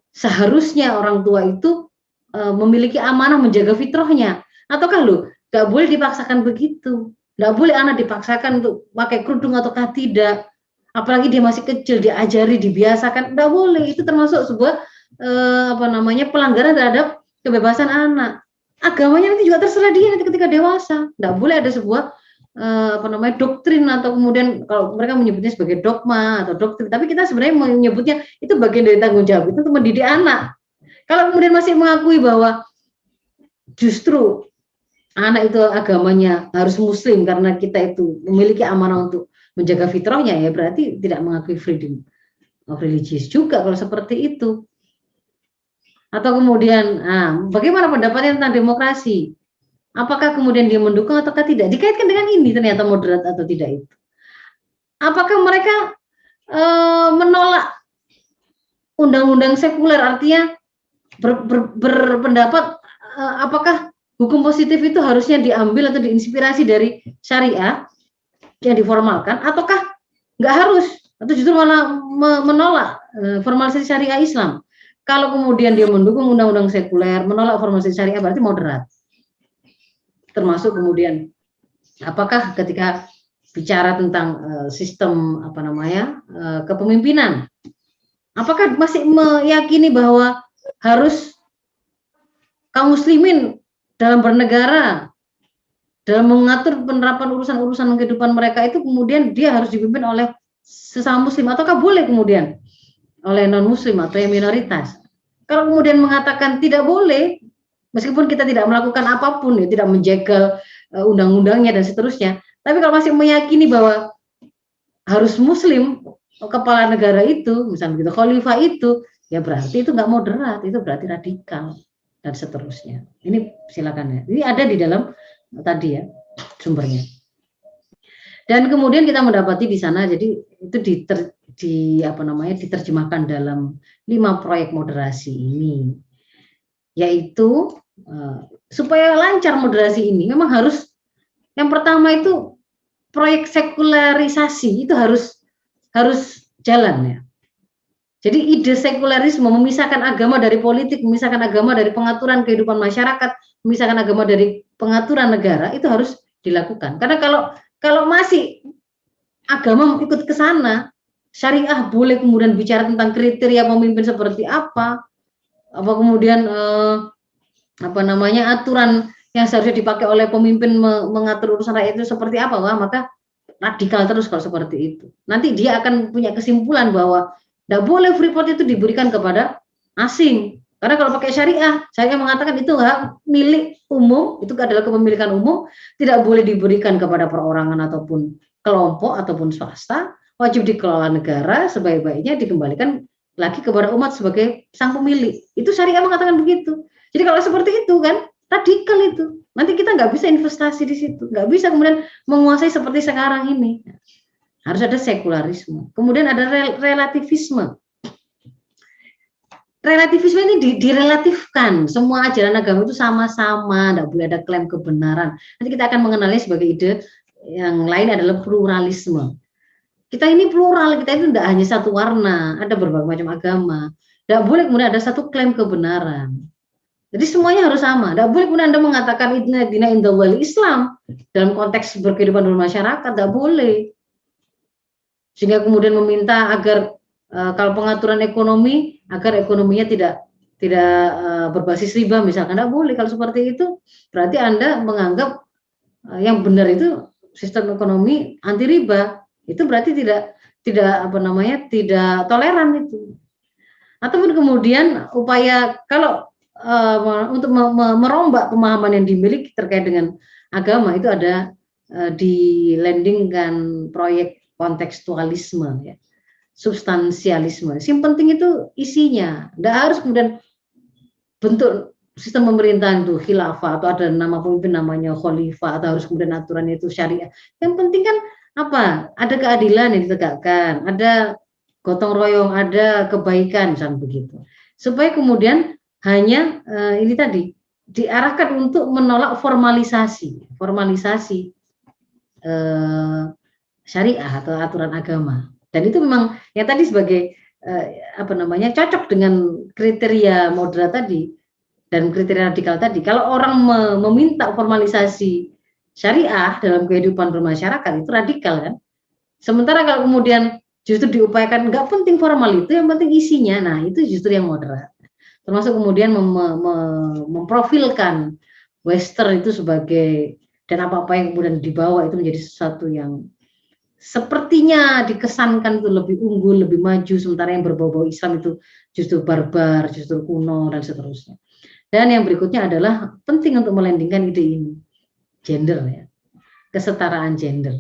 seharusnya orang tua itu memiliki amanah menjaga fitrahnya. Ataukah nggak boleh dipaksakan begitu, nggak boleh anak dipaksakan untuk pakai kerudung ataukah tidak, apalagi dia masih kecil diajari, dibiasakan, nggak boleh. Itu termasuk sebuah pelanggaran terhadap kebebasan anak. Agamanya nanti juga terserah dia nanti ketika dewasa. Nggak boleh ada sebuah doktrin atau kemudian kalau mereka menyebutnya sebagai dogma atau doktrin, tapi kita sebenarnya menyebutnya itu bagian dari tanggung jawab itu untuk mendidik anak. Kalau kemudian masih mengakui bahwa justru anak itu agamanya harus muslim karena kita itu memiliki amanah untuk menjaga fitrahnya, ya berarti tidak mengakui freedom of religious juga kalau seperti itu. Atau kemudian, bagaimana pendapatnya tentang demokrasi? Apakah kemudian dia mendukung ataukah tidak? Dikaitkan dengan ini ternyata moderat atau tidak itu. Apakah mereka menolak undang-undang sekuler, artinya berpendapat apakah hukum positif itu harusnya diambil atau diinspirasi dari syariah yang diformalkan, ataukah nggak harus, atau justru malah menolak formalisasi syariah Islam? Kalau kemudian dia mendukung undang-undang sekuler, menolak formalisasi syariah, berarti moderat. Termasuk kemudian apakah ketika bicara tentang sistem kepemimpinan, apakah masih meyakini bahwa harus kaum muslimin dalam bernegara, dalam mengatur penerapan urusan-urusan kehidupan mereka itu kemudian dia harus dipimpin oleh sesama muslim, ataukah boleh kemudian oleh non muslim atau yang minoritas? Kalau kemudian mengatakan tidak boleh, meskipun kita tidak melakukan apapun, ya tidak menjaga undang-undangnya dan seterusnya, tapi kalau masih meyakini bahwa harus muslim kepala negara itu, misalnya begitu, khalifah itu, ya berarti itu nggak moderat, itu berarti radikal dan seterusnya. Ini silakan ya. Ini ada di dalam tadi ya sumbernya. Dan kemudian kita mendapati di sana, jadi itu diterjemahkan dalam 5 proyek moderasi ini, yaitu supaya lancar moderasi ini memang harus, yang pertama itu proyek sekularisasi itu harus jalan ya. Jadi ide sekularisme, memisahkan agama dari politik, memisahkan agama dari pengaturan kehidupan masyarakat, memisahkan agama dari pengaturan negara, itu harus dilakukan. Karena kalau masih agama ikut ke sana, syariah boleh kemudian bicara tentang kriteria pemimpin seperti apa kemudian aturan yang seharusnya dipakai oleh pemimpin mengatur urusan rakyat itu seperti apa, maka radikal terus kalau seperti itu. Nanti dia akan punya kesimpulan bahwa tidak boleh Freeport itu diberikan kepada asing. Karena kalau pakai syariah mengatakan itu hak milik umum, itu adalah kepemilikan umum, tidak boleh diberikan kepada perorangan ataupun kelompok ataupun swasta, wajib dikelola negara, sebaik-baiknya dikembalikan lagi kepada umat sebagai sang pemilik. Itu syariah mengatakan begitu. Jadi kalau seperti itu kan radikal itu. Nanti kita nggak bisa investasi di situ, nggak bisa kemudian menguasai seperti sekarang ini. Harus ada sekularisme. Kemudian ada relativisme. Relativisme ini direlatifkan. Semua ajaran agama itu sama-sama, tidak boleh ada klaim kebenaran. Nanti kita akan mengenalnya sebagai ide yang lain adalah pluralisme. Kita ini plural, kita itu tidak hanya satu warna, ada berbagai macam agama. Tidak boleh kemudian ada satu klaim kebenaran. Jadi semuanya harus sama. Tidak boleh kemudian Anda mengatakan inna dina indallahil Islam dalam konteks berkehidupan bermasyarakat, tidak boleh. Sehingga kemudian meminta agar kalau pengaturan ekonomi, agar ekonominya tidak berbasis riba misalkan, tidak boleh. Kalau seperti itu berarti Anda menganggap yang benar itu sistem ekonomi anti riba. Itu berarti tidak toleran itu. Ataupun kemudian upaya kalau untuk merombak pemahaman yang dimiliki terkait dengan agama, itu ada dilandingkan proyek kontekstualisme ya, substansialisme. Yang penting itu isinya, tidak harus kemudian bentuk sistem pemerintahan itu khilafah atau ada nama pemimpin namanya khalifah atau harus kemudian aturannya itu syariah. Yang penting kan ada keadilan yang ditegakkan, ada gotong royong, ada kebaikan misalnya begitu. Supaya kemudian hanya ini tadi diarahkan untuk menolak formalisasi syariah atau aturan agama. Dan itu memang yang tadi sebagai cocok dengan kriteria moderat tadi dan kriteria radikal tadi. Kalau orang meminta formalisasi syariah dalam kehidupan bermasyarakat itu radikal kan. Sementara kalau kemudian justru diupayakan nggak penting formal itu, yang penting isinya, nah itu justru yang moderat. Termasuk kemudian memprofilkan Western itu sebagai, dan apa-apa yang kemudian dibawa itu menjadi sesuatu yang sepertinya dikesankan itu lebih unggul, lebih maju, sementara yang berbau-bau Islam itu justru barbar, justru kuno, dan seterusnya. Dan yang berikutnya adalah penting untuk melandingkan ide ini, gender ya, kesetaraan gender.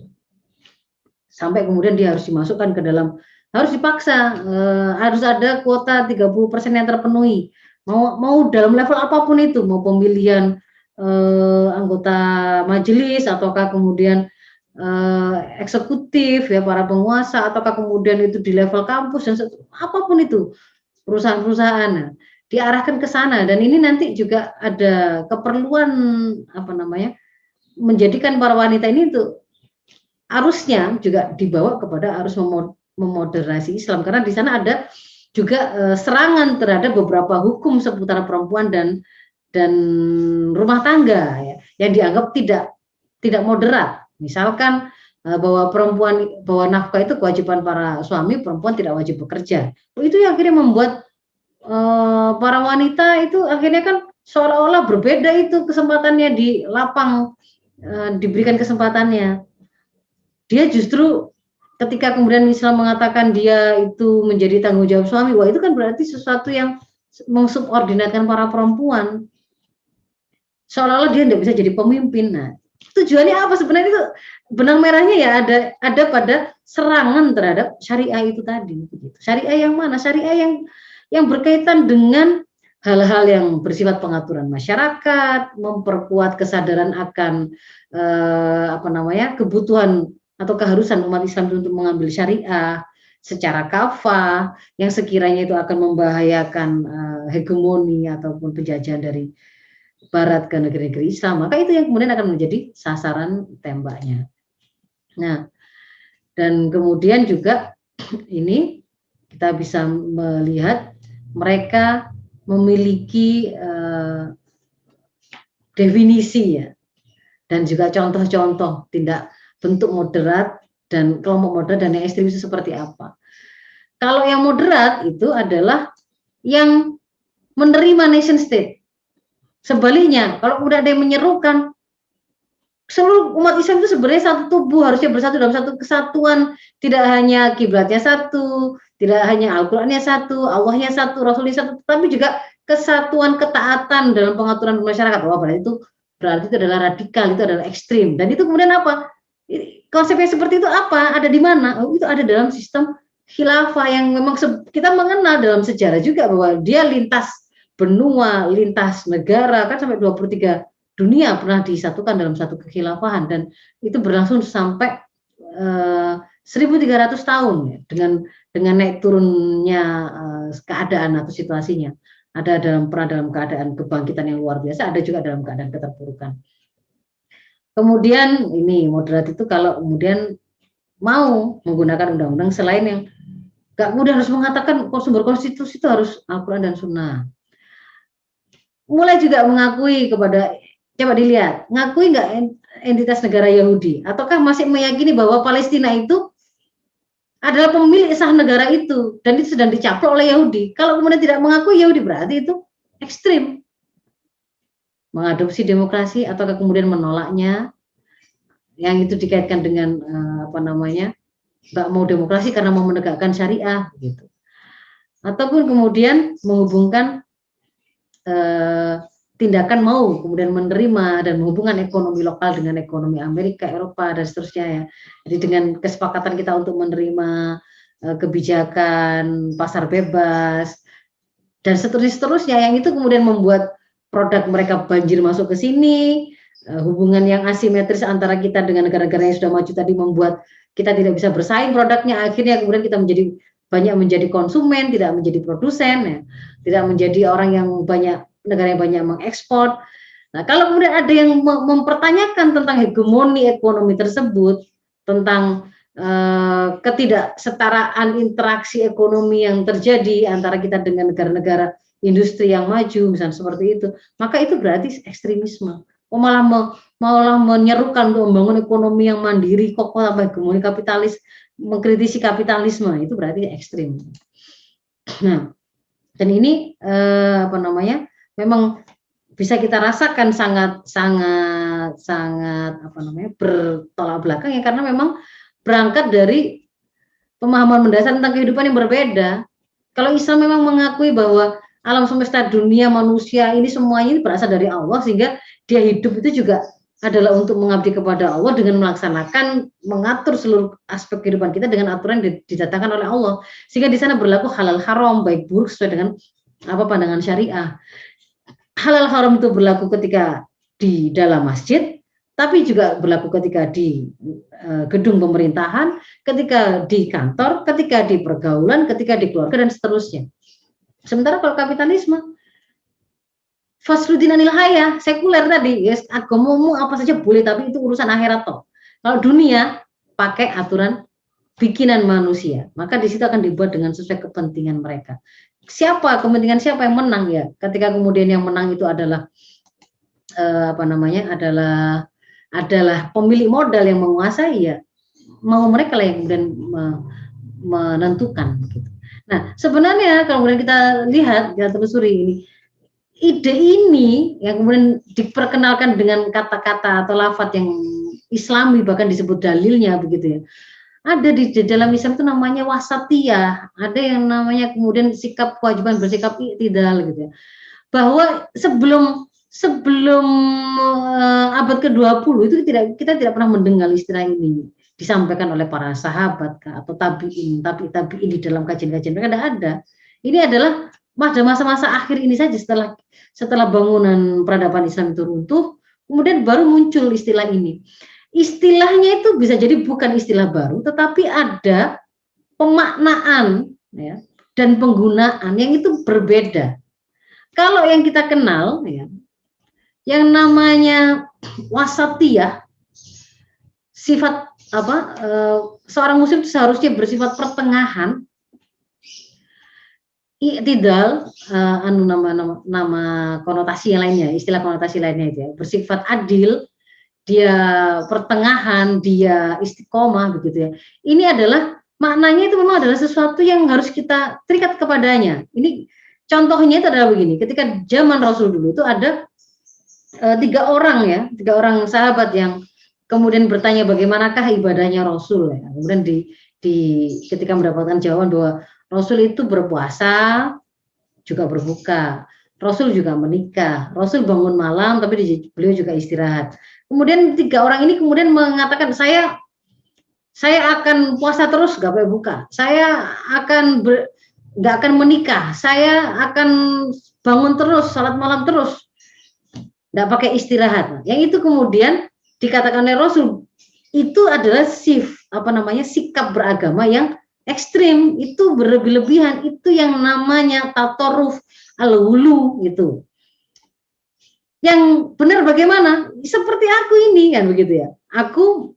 Sampai kemudian dia harus dimasukkan ke dalam, harus dipaksa, harus ada kuota 30% yang terpenuhi. Mau dalam level apapun itu, mau pemilihan anggota majelis, ataukah kemudian eksekutif ya, para penguasa, ataukah kemudian itu di level kampus, dan apapun itu perusahaan-perusahaan diarahkan ke sana. Dan ini nanti juga ada keperluan menjadikan para wanita ini itu arusnya juga dibawa kepada arus memoderasi Islam, karena di sana ada juga serangan terhadap beberapa hukum seputar perempuan dan rumah tangga ya, yang dianggap tidak moderat. Misalkan bahwa nafkah itu kewajiban para suami, perempuan tidak wajib bekerja. Itu yang akhirnya membuat para wanita itu akhirnya kan seolah-olah berbeda itu kesempatannya di lapang, diberikan kesempatannya. Dia justru ketika kemudian Islam mengatakan dia itu menjadi tanggung jawab suami, wah itu kan berarti sesuatu yang mensubordinatkan para perempuan. Seolah-olah dia tidak bisa jadi pemimpin. Nah, tujuannya apa sebenarnya? Itu benang merahnya ya ada pada serangan terhadap syariah itu tadi. Syariah yang mana? Syariah yang berkaitan dengan hal-hal yang bersifat pengaturan masyarakat, memperkuat kesadaran akan kebutuhan atau keharusan umat Islam untuk mengambil syariah secara kafah, yang sekiranya itu akan membahayakan hegemoni ataupun penjajahan dari Barat ke negeri-negeri Islam, maka itu yang kemudian akan menjadi sasaran tembaknya. Nah, dan kemudian juga ini kita bisa melihat mereka memiliki definisi ya, dan juga contoh-contoh tindak bentuk moderat dan kelompok moderat dan yang ekstremis itu seperti apa. Kalau yang moderat itu adalah yang menerima nation state. Sebaliknya, kalau udah ada yang menyerukan seluruh umat Islam itu sebenarnya satu tubuh, harusnya bersatu dalam satu kesatuan, tidak hanya kiblatnya satu, tidak hanya Al-Qur'annya satu, Allahnya satu, Rasulnya satu, tapi juga kesatuan ketaatan dalam pengaturan masyarakat. Wah, berarti itu adalah radikal, itu adalah ekstrim. Dan itu kemudian apa? Konsepnya seperti itu apa? Ada di mana? Oh, itu ada dalam sistem khilafah yang memang kita mengenal dalam sejarah juga bahwa dia lintas benua, lintas negara, kan sampai 23 dunia pernah disatukan dalam satu kekhilafahan, dan itu berlangsung sampai 1.300 tahun ya, dengan naik turunnya keadaan atau situasinya. Ada dalam keadaan kebangkitan yang luar biasa, ada juga dalam keadaan keterpurukan. Kemudian ini moderat itu kalau kemudian mau menggunakan undang-undang selain yang gak mudah harus mengatakan sumber konstitusi itu harus Al-Quran dan Sunnah. Mulai juga mengakui kepada, coba dilihat, ngakui nggak entitas negara Yahudi, ataukah masih meyakini bahwa Palestina itu adalah pemilik sah negara itu dan itu sedang dicaplok oleh Yahudi. Kalau kemudian tidak mengakui Yahudi, berarti itu ekstrim, mengadopsi demokrasi ataukah kemudian menolaknya, yang itu dikaitkan dengan nggak mau demokrasi karena mau menegakkan syariah gitu, ataupun kemudian menghubungkan tindakan mau kemudian menerima dan menghubungkan ekonomi lokal dengan ekonomi Amerika, Eropa, dan seterusnya ya. Jadi dengan kesepakatan kita untuk menerima kebijakan pasar bebas dan seterusnya yang itu kemudian membuat produk mereka banjir masuk ke sini, hubungan yang asimetris antara kita dengan negara-negara yang sudah maju tadi membuat kita tidak bisa bersaing produknya, akhirnya kemudian kita banyak menjadi konsumen, tidak menjadi produsen ya. Tidak menjadi orang yang negara yang banyak mengekspor. Nah, kalau kemudian ada yang mempertanyakan tentang hegemoni ekonomi tersebut, tentang ketidaksetaraan interaksi ekonomi yang terjadi antara kita dengan negara-negara industri yang maju, misalnya seperti itu, maka itu berarti ekstremisme. Malah menyerukan untuk membangun ekonomi yang mandiri, kokoh sampai hegemoni kapitalis, mengkritisi kapitalisme, itu berarti ekstrim. Nah, dan ini memang bisa kita rasakan sangat bertolak belakang ya, karena memang berangkat dari pemahaman mendasar tentang kehidupan yang berbeda. Kalau Islam memang mengakui bahwa alam semesta, dunia, manusia ini semuanya ini berasal dari Allah, sehingga dia hidup itu juga adalah untuk mengabdi kepada Allah dengan melaksanakan, mengatur seluruh aspek kehidupan kita dengan aturan yang didatangkan oleh Allah, sehingga di sana berlaku halal haram, baik buruk sesuai dengan pandangan syariah. Halal haram itu berlaku ketika di dalam masjid, tapi juga berlaku ketika di gedung pemerintahan, ketika di kantor, ketika di pergaulan, ketika di keluarga, dan seterusnya. Sementara kalau kapitalisme, fasluddin anil haya, sekuler tadi, yes, agamamu apa saja boleh, tapi itu urusan akhirat toh. Kalau dunia, pakai aturan bikinan manusia, maka di situ akan dibuat dengan sesuai kepentingan mereka. Kepentingan siapa yang menang ya? Ketika kemudian yang menang itu adalah adalah pemilik modal yang menguasai, ya mau mereka lah yang kemudian menentukan gitu. Nah, sebenarnya kalau kemudian kita lihat, kita telusuri ini, ide ini yang kemudian diperkenalkan dengan kata-kata atau lafadz yang Islami, bahkan disebut dalilnya begitu ya. Ada di dalam Islam itu namanya wasatiyah, ada yang namanya kemudian sikap kewajiban bersikap i'tidal gitu ya. Bahwa sebelum abad ke-20 itu kita tidak pernah mendengar istilah ini disampaikan oleh para sahabat atau tabi'in di dalam kajian-kajian mereka, tidak ada. Ini adalah pada masa-masa akhir ini saja, setelah bangunan peradaban Islam itu runtuh, kemudian baru muncul istilah ini. Istilahnya itu bisa jadi bukan istilah baru, tetapi ada pemaknaan ya, dan penggunaan yang itu berbeda. Kalau yang kita kenal ya, yang namanya wasatiyah, sifat seorang muslim itu seharusnya bersifat pertengahan, i'tidal, nama konotasi yang lainnya, istilah konotasi lainnya itu ya, bersifat adil, dia pertengahan, dia istiqomah begitu ya. Ini adalah maknanya itu memang adalah sesuatu yang harus kita terikat kepadanya. Ini contohnya itu adalah begini, ketika zaman Rasul dulu itu ada tiga orang sahabat yang kemudian bertanya bagaimanakah ibadahnya Rasul ya. Kemudian ketika mendapatkan jawaban bahwa Rasul itu berpuasa juga berbuka, Rasul juga menikah, Rasul bangun malam tapi beliau juga istirahat. Kemudian tiga orang ini kemudian mengatakan, saya akan puasa terus gak boleh buka, saya akan gak akan menikah, saya akan bangun terus, salat malam terus, gak pakai istirahat. Yang itu kemudian dikatakan oleh Rasul itu adalah sikap beragama yang ekstrim, itu berlebih-lebihan, itu yang namanya tatoruf al-hulu gitu. Yang benar bagaimana? Seperti aku ini kan begitu ya. Aku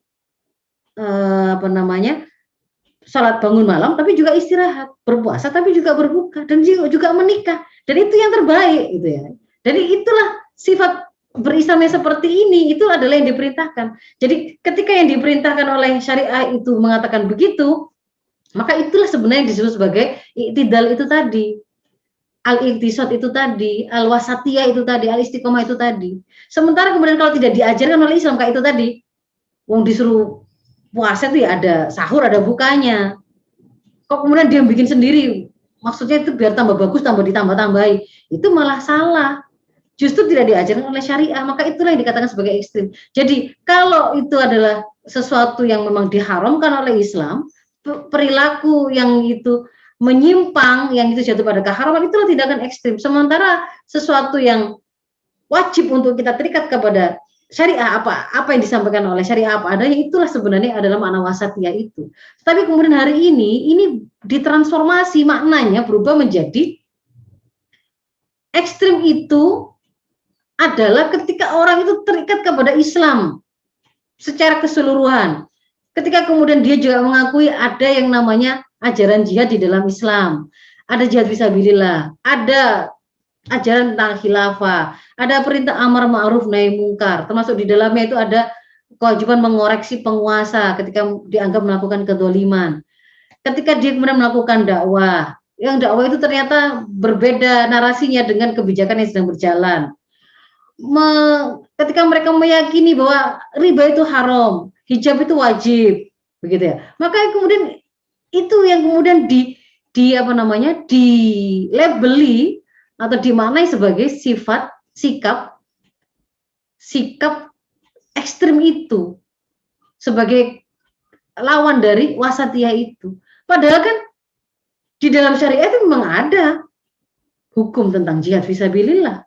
salat bangun malam tapi juga istirahat, berpuasa tapi juga berbuka, dan juga menikah, dan itu yang terbaik gitu ya. Jadi itulah sifat berislamnya seperti ini, itu adalah yang diperintahkan. Jadi ketika yang diperintahkan oleh syariah itu mengatakan begitu, maka itulah sebenarnya disebut sebagai i'tidal itu tadi, al-iqtisad itu tadi, al-wasatiyah itu tadi, al-istiqomah itu tadi. Sementara kemudian kalau tidak diajarkan oleh Islam kayak itu tadi, wong disuruh puasa itu ya ada sahur, ada bukanya. Kok kemudian dia bikin sendiri, maksudnya itu biar tambah bagus, tambah ditambah-tambahi, itu malah salah. Justru tidak diajarkan oleh syariah, maka itulah yang dikatakan sebagai ekstrim. Jadi kalau itu adalah sesuatu yang memang diharamkan oleh Islam, perilaku yang itu menyimpang, yang itu jatuh pada keharaman, itulah tindakan ekstrim. Sementara sesuatu yang wajib untuk kita terikat kepada syariah, apa yang disampaikan oleh syariah apa adanya, itulah sebenarnya adalah makna wasatiyah itu. Tapi kemudian hari ini ditransformasi, maknanya berubah menjadi ekstrim itu adalah ketika orang itu terikat kepada Islam secara keseluruhan, Ketika kemudian dia juga mengakui ada yang namanya ajaran jihad di dalam Islam, ada jihad fisabilillah, ada ajaran tentang khilafah, ada perintah amar ma'ruf nahi mungkar, termasuk di dalamnya itu ada kewajiban mengoreksi penguasa ketika dianggap melakukan kedoliman. Ketika dia kemudian melakukan dakwah, yang dakwah itu ternyata berbeda narasinya dengan kebijakan yang sedang berjalan. Ketika mereka meyakini bahwa riba itu haram, hijab itu wajib, begitu ya. Maka kemudian itu yang kemudian dilabeli atau dimaknai sebagai sikap ekstrim itu, sebagai lawan dari wasatiyah itu. Padahal kan di dalam syariat itu memang ada hukum tentang jihad fisabilillah.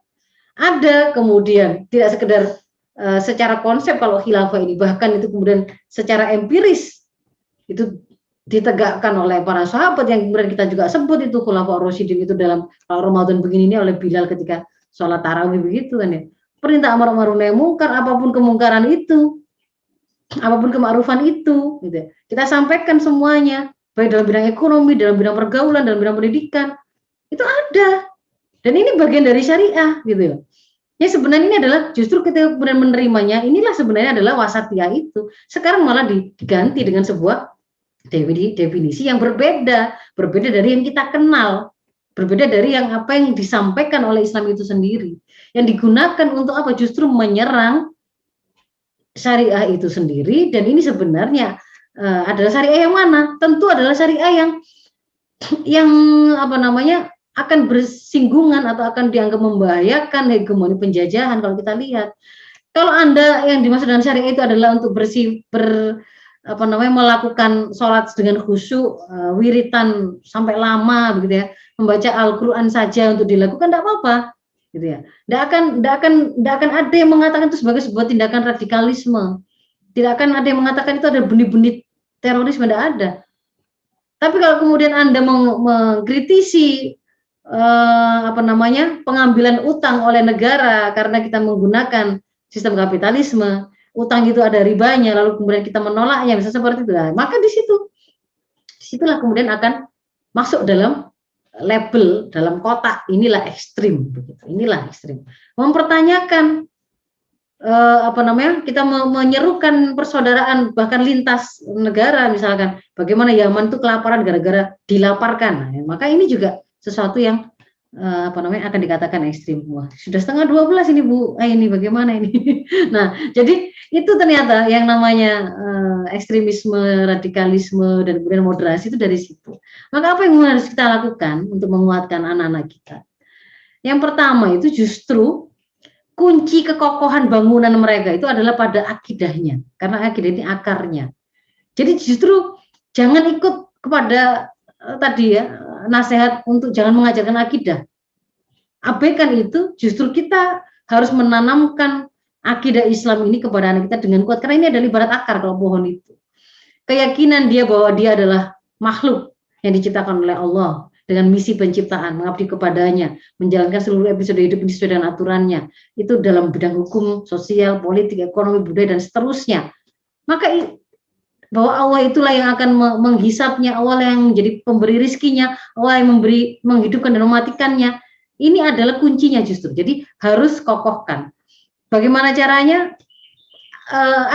Ada, kemudian tidak sekedar secara konsep kalau khilafah ini, bahkan itu kemudian secara empiris itu ditegakkan oleh para sahabat yang kemudian kita juga sebut itu khulafaur rasyidin itu dalam kalau Ramadan begini ini oleh Bilal ketika sholat tarawih begitu kan ya. Perintah amar ma'ruf nahi mungkar, apapun kemungkaran itu, apapun kema'rufan itu, gitu ya. Kita sampaikan semuanya, baik dalam bidang ekonomi, dalam bidang pergaulan, dalam bidang pendidikan, itu ada. Dan ini bagian dari syariah, gitu ya. Ya sebenarnya ini adalah justru ketika kemudian menerimanya, inilah sebenarnya adalah wasatiyah itu. Sekarang malah diganti dengan sebuah definisi yang berbeda dari yang kita kenal, berbeda dari yang apa yang disampaikan oleh Islam itu sendiri. Yang digunakan untuk apa? Justru menyerang syariah itu sendiri, dan ini sebenarnya adalah syariah yang mana? Tentu adalah syariah yang apa namanya akan bersinggungan atau akan dianggap membahayakan hegemoni penjajahan kalau kita lihat. Kalau Anda yang dimaksud dengan syariah itu adalah untuk melakukan sholat dengan khusyuk, wiritan sampai lama begitu ya, membaca Al-Qur'an saja untuk dilakukan, tidak apa-apa gitu ya. Tidak akan ada yang mengatakan itu sebagai sebuah tindakan radikalisme. Tidak akan ada yang mengatakan itu ada benih-benih terorisme, tidak ada. Tapi kalau kemudian Anda mengkritisi pengambilan utang oleh negara karena kita menggunakan sistem kapitalisme, utang itu ada ribanya, lalu kemudian kita menolaknya, bisa seperti itu, maka disitulah kemudian akan masuk dalam label, dalam kotak inilah ekstrim, begitu. Inilah ekstrim. Mempertanyakan kita menyerukan persaudaraan bahkan lintas negara, misalkan bagaimana Yaman itu kelaparan gara-gara dilaparkan, maka ini juga sesuatu yang akan dikatakan ekstrim. Wah, sudah 11:30 ini Bu. Ini bagaimana ini? Nah, jadi itu ternyata yang namanya ekstremisme, radikalisme, dan kemudian moderasi itu dari situ. Maka apa yang harus kita lakukan untuk menguatkan anak-anak kita? Yang pertama itu justru kunci kekokohan bangunan mereka itu adalah pada akidahnya, karena akidah ini akarnya. Jadi justru jangan ikut kepada nasihat untuk jangan mengajarkan akidah. Abaikan itu, justru kita harus menanamkan akidah Islam ini kepada anak kita dengan kuat, karena ini adalah ibarat akar kalau pohon itu. Keyakinan dia bahwa dia adalah makhluk yang diciptakan oleh Allah dengan misi penciptaan, mengabdi kepadanya, menjalankan seluruh episode hidup ini sesuai dengan aturannya. Itu dalam bidang hukum, sosial, politik, ekonomi, budaya, dan seterusnya. Maka bahwa Allah itulah yang akan menghisapnya, Allah yang menjadi pemberi rizkinya, Allah yang menghidupkan dan mematikannya. Ini adalah kuncinya justru. Jadi harus kokohkan. Bagaimana caranya?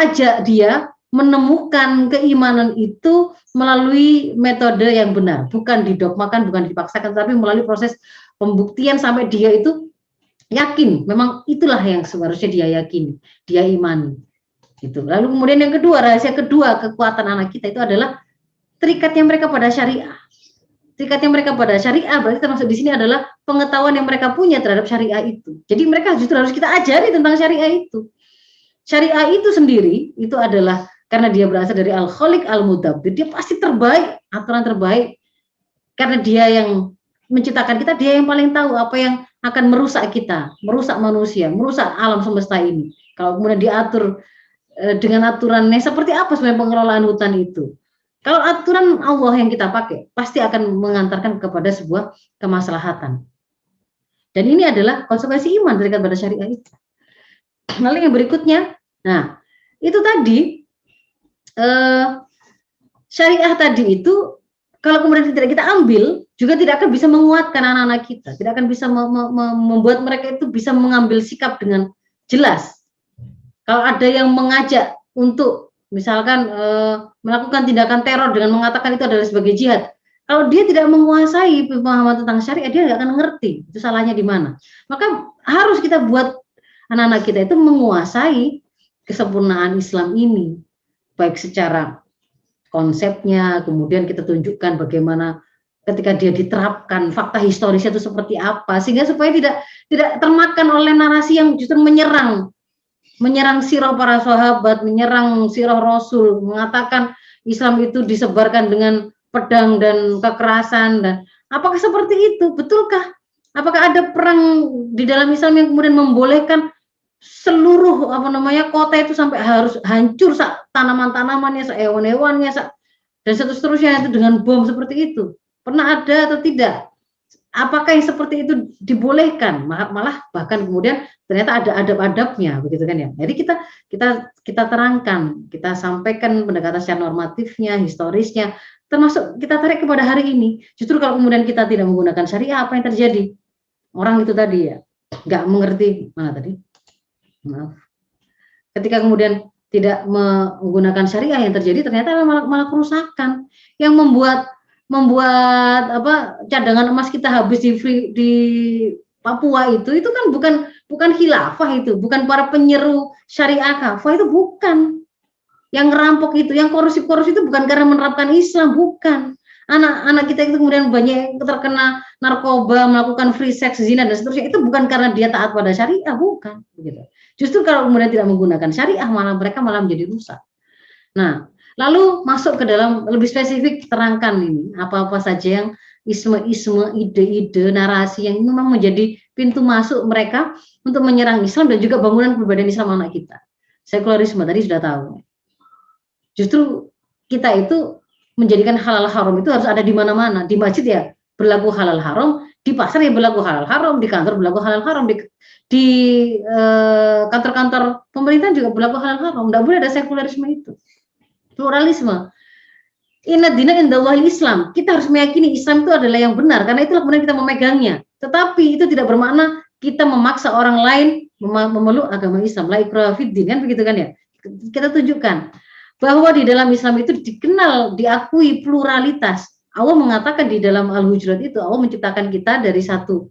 Ajak dia menemukan keimanan itu melalui metode yang benar, bukan didogmakan, bukan dipaksakan, tapi melalui proses pembuktian sampai dia itu yakin, memang itulah yang seharusnya dia yakini, dia imani. Gitu. Lalu kemudian yang kedua, rahasia kedua kekuatan anak kita itu adalah terikatnya mereka pada syariah. Terikatnya mereka pada syariah berarti termasuk di sini adalah pengetahuan yang mereka punya terhadap syariah itu. Jadi mereka justru harus kita ajari tentang syariah itu. Syariah itu sendiri itu adalah karena dia berasal dari Al-Khaliq Al-Mudabbir, dia pasti terbaik, aturan terbaik. Karena dia yang menciptakan kita, dia yang paling tahu apa yang akan merusak kita, merusak manusia, merusak alam semesta ini. Kalau kemudian diatur dengan aturannya seperti apa sebenarnya pengelolaan hutan itu. Kalau aturan Allah yang kita pakai, pasti akan mengantarkan kepada sebuah kemaslahatan. Dan ini adalah konsekuensi iman terikat pada syariah itu. Lalu yang berikutnya, nah itu tadi syariah tadi itu kalau kemudian tidak kita ambil, juga tidak akan bisa menguatkan anak-anak kita, tidak akan bisa membuat mereka itu bisa mengambil sikap dengan jelas. Kalau ada yang mengajak untuk misalkan melakukan tindakan teror dengan mengatakan itu adalah sebagai jihad, kalau dia tidak menguasai pemahaman tentang syariat, dia nggak akan ngerti itu salahnya di mana. Maka harus kita buat anak-anak kita itu menguasai kesempurnaan Islam ini, baik secara konsepnya, kemudian kita tunjukkan bagaimana ketika dia diterapkan fakta historisnya itu seperti apa, sehingga supaya tidak termakan oleh narasi yang justru menyerang sirah para sahabat, menyerang sirah Rasul, mengatakan Islam itu disebarkan dengan pedang dan kekerasan. Dan apakah seperti itu? Betulkah? Apakah ada perang di dalam Islam yang kemudian membolehkan seluruh kota itu sampai harus hancur, tanaman-tanamannya, hewan-hewannya, dan seterusnya itu dengan bom seperti itu? Pernah ada atau tidak? Apakah yang seperti itu dibolehkan? Malah bahkan kemudian ternyata ada adab-adabnya, begitu kan ya. Jadi kita terangkan, kita sampaikan pendekatan secara normatifnya, historisnya, termasuk kita tarik kepada hari ini. Justru kalau kemudian kita tidak menggunakan syariah, apa yang terjadi? Orang itu tadi ya nggak mengerti, mana tadi? Maaf. Ketika kemudian tidak menggunakan syariah, yang terjadi ternyata malah kerusakan yang membuat cadangan emas kita habis di Papua itu kan bukan khilafah, itu bukan para penyeru syariah kafah, itu bukan yang ngerampok itu, yang korupsi itu bukan karena menerapkan Islam, bukan. Anak-anak kita itu kemudian banyak terkena narkoba, melakukan free sex, zina dan seterusnya, itu bukan karena dia taat pada syariah, bukan begitu. Justru kalau kemudian tidak menggunakan syariah, mereka malah menjadi rusak. Nah, lalu masuk ke dalam lebih spesifik, terangkan ini apa-apa saja yang isme-isme, ide-ide, narasi yang memang menjadi pintu masuk mereka untuk menyerang Islam dan juga bangunan kepribadian Islam anak kita. Sekularisme tadi sudah tahu. Justru kita itu menjadikan halal haram itu harus ada di mana-mana. Di masjid ya berlaku halal haram, di pasar ya berlaku halal haram, di kantor berlaku halal haram, di kantor-kantor pemerintah juga berlaku halal haram. Tidak boleh ada sekularisme itu. Pluralisme. Inna dina indallahil Islam. Kita harus meyakini Islam itu adalah yang benar, karena itulah kemudian kita memegangnya. Tetapi itu tidak bermakna kita memaksa orang lain memeluk agama Islam. La ikraha fid din, kan begitu kan ya? Kita tunjukkan bahwa di dalam Islam itu dikenal, diakui pluralitas. Allah mengatakan di dalam Al-Hujurat itu, Allah menciptakan kita dari satu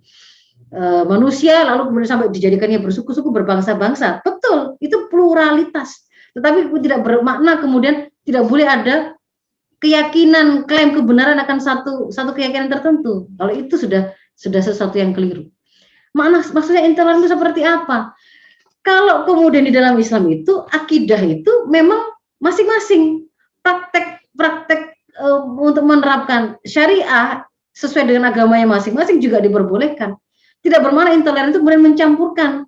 manusia, lalu kemudian sampai dijadikannya bersuku-suku, berbangsa-bangsa. Betul, itu pluralitas. Tetapi tidak bermakna kemudian tidak boleh ada keyakinan, klaim kebenaran akan satu keyakinan tertentu. Kalau itu sudah sesuatu yang keliru. Maksudnya intoleran itu seperti apa? Kalau kemudian di dalam Islam itu akidah itu memang masing-masing praktek untuk menerapkan syariah sesuai dengan agamanya masing-masing juga diperbolehkan. Tidak bermakna intoleran itu kemudian mencampurkan.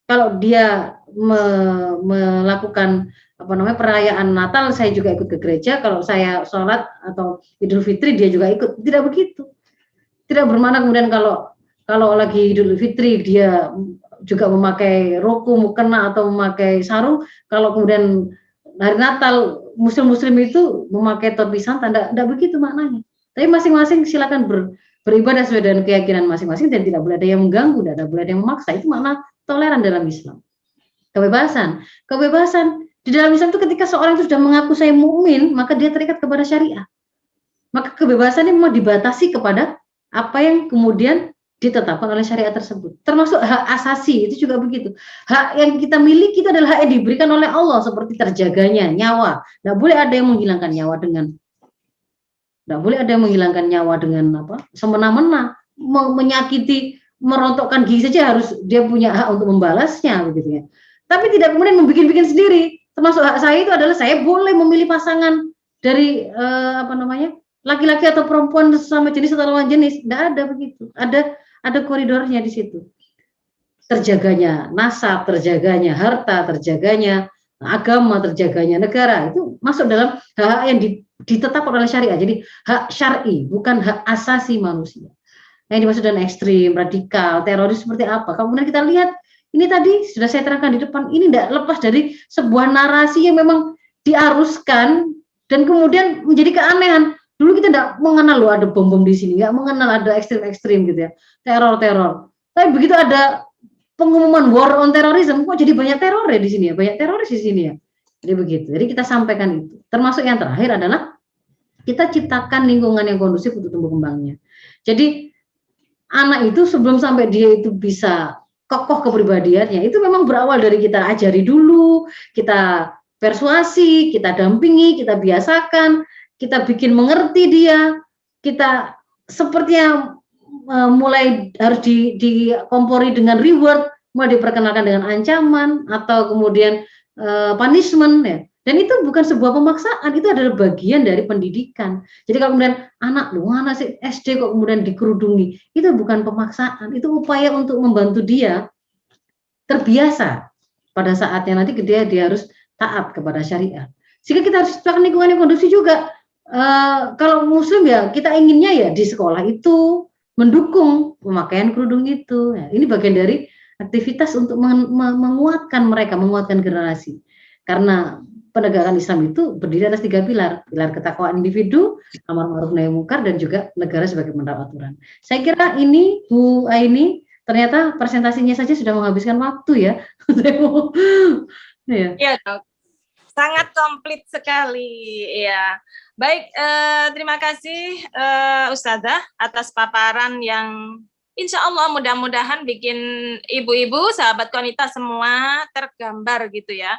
Kalau dia melakukan perayaan Natal, saya juga ikut ke gereja. Kalau saya sholat atau Idul Fitri, dia juga ikut. Tidak begitu. Tidak bermakna kemudian kalau lagi Idul Fitri dia juga memakai roku, mukena atau memakai sarung. Kalau kemudian hari Natal Muslim itu memakai topi santan, tidak begitu maknanya. Tapi masing-masing silakan beribadah sesuai dengan keyakinan masing-masing dan tidak boleh ada yang mengganggu, tidak boleh ada yang memaksa. Itu makna toleran dalam Islam. Kebebasan di dalam Islam itu ketika seorang itu sudah mengaku saya mukmin, maka dia terikat kepada syariah. Maka kebebasan ini memang dibatasi kepada apa yang kemudian ditetapkan oleh syariat tersebut. Termasuk hak asasi itu juga begitu. Hak yang kita miliki itu adalah hak yang diberikan oleh Allah, seperti terjaganya nyawa. Tidak boleh ada yang menghilangkan nyawa dengan semena-mena, menyakiti, merontokkan gigi saja harus dia punya hak untuk membalasnya, begitu ya. Tapi tidak kemudian membikin-bikin sendiri. Termasuk hak saya itu adalah saya boleh memilih pasangan dari laki-laki atau perempuan sama jenis atau lawan jenis. Tidak ada begitu. Ada koridornya di situ. Terjaganya nasab, terjaganya harta, terjaganya agama, terjaganya negara, itu masuk dalam hak yang ditetapkan oleh syariat. Jadi hak syar'i, bukan hak asasi manusia. Yang dimaksud dengan ekstrim, radikal, teroris seperti apa? Kemudian kita lihat, ini tadi sudah saya terangkan di depan, ini tidak lepas dari sebuah narasi yang memang diaruskan dan kemudian menjadi keanehan. Dulu kita tidak mengenal loh ada bom-bom di sini, nggak mengenal ada ekstrim-ekstrim gitu ya, teror-teror. Tapi begitu ada pengumuman war on terrorism, kok jadi banyak teror ya di sini ya, banyak teroris di sini ya. Jadi begitu. Jadi kita sampaikan itu. Termasuk yang terakhir adalah kita ciptakan lingkungan yang kondusif untuk tumbuh kembangnya. Jadi anak itu sebelum sampai dia itu bisa kokoh kepribadiannya, itu memang berawal dari kita ajari dulu, kita persuasi, kita dampingi, kita biasakan, kita bikin mengerti dia, kita seperti yang mulai harus dikompori dengan reward, mulai diperkenalkan dengan ancaman atau kemudian punishment ya. Dan itu bukan sebuah pemaksaan, itu adalah bagian dari pendidikan. Jadi kalau kemudian anak lu mana sih SD kok kemudian dikerudungi, itu bukan pemaksaan, itu upaya untuk membantu dia terbiasa pada saatnya nanti dia harus taat kepada syariat. Sehingga kita harus ciptakan lingkungan yang kondusif juga. Kalau muslim ya kita inginnya ya di sekolah itu mendukung pemakaian kerudung itu. Nah, ini bagian dari aktivitas untuk menguatkan mereka, menguatkan generasi. Karena penegakan Islam itu berdiri atas 3 pilar. Pilar ketakwaan individu, amar ma'ruf nahi munkar, dan juga negara sebagai penerapan aturan. Saya kira ini Bu Aini, ternyata presentasinya saja sudah menghabiskan waktu ya. Ya Dok, sangat komplit sekali ya. Baik, terima kasih Ustazah atas paparan yang insya Allah mudah-mudahan bikin ibu-ibu, sahabat Qonita semua tergambar gitu ya,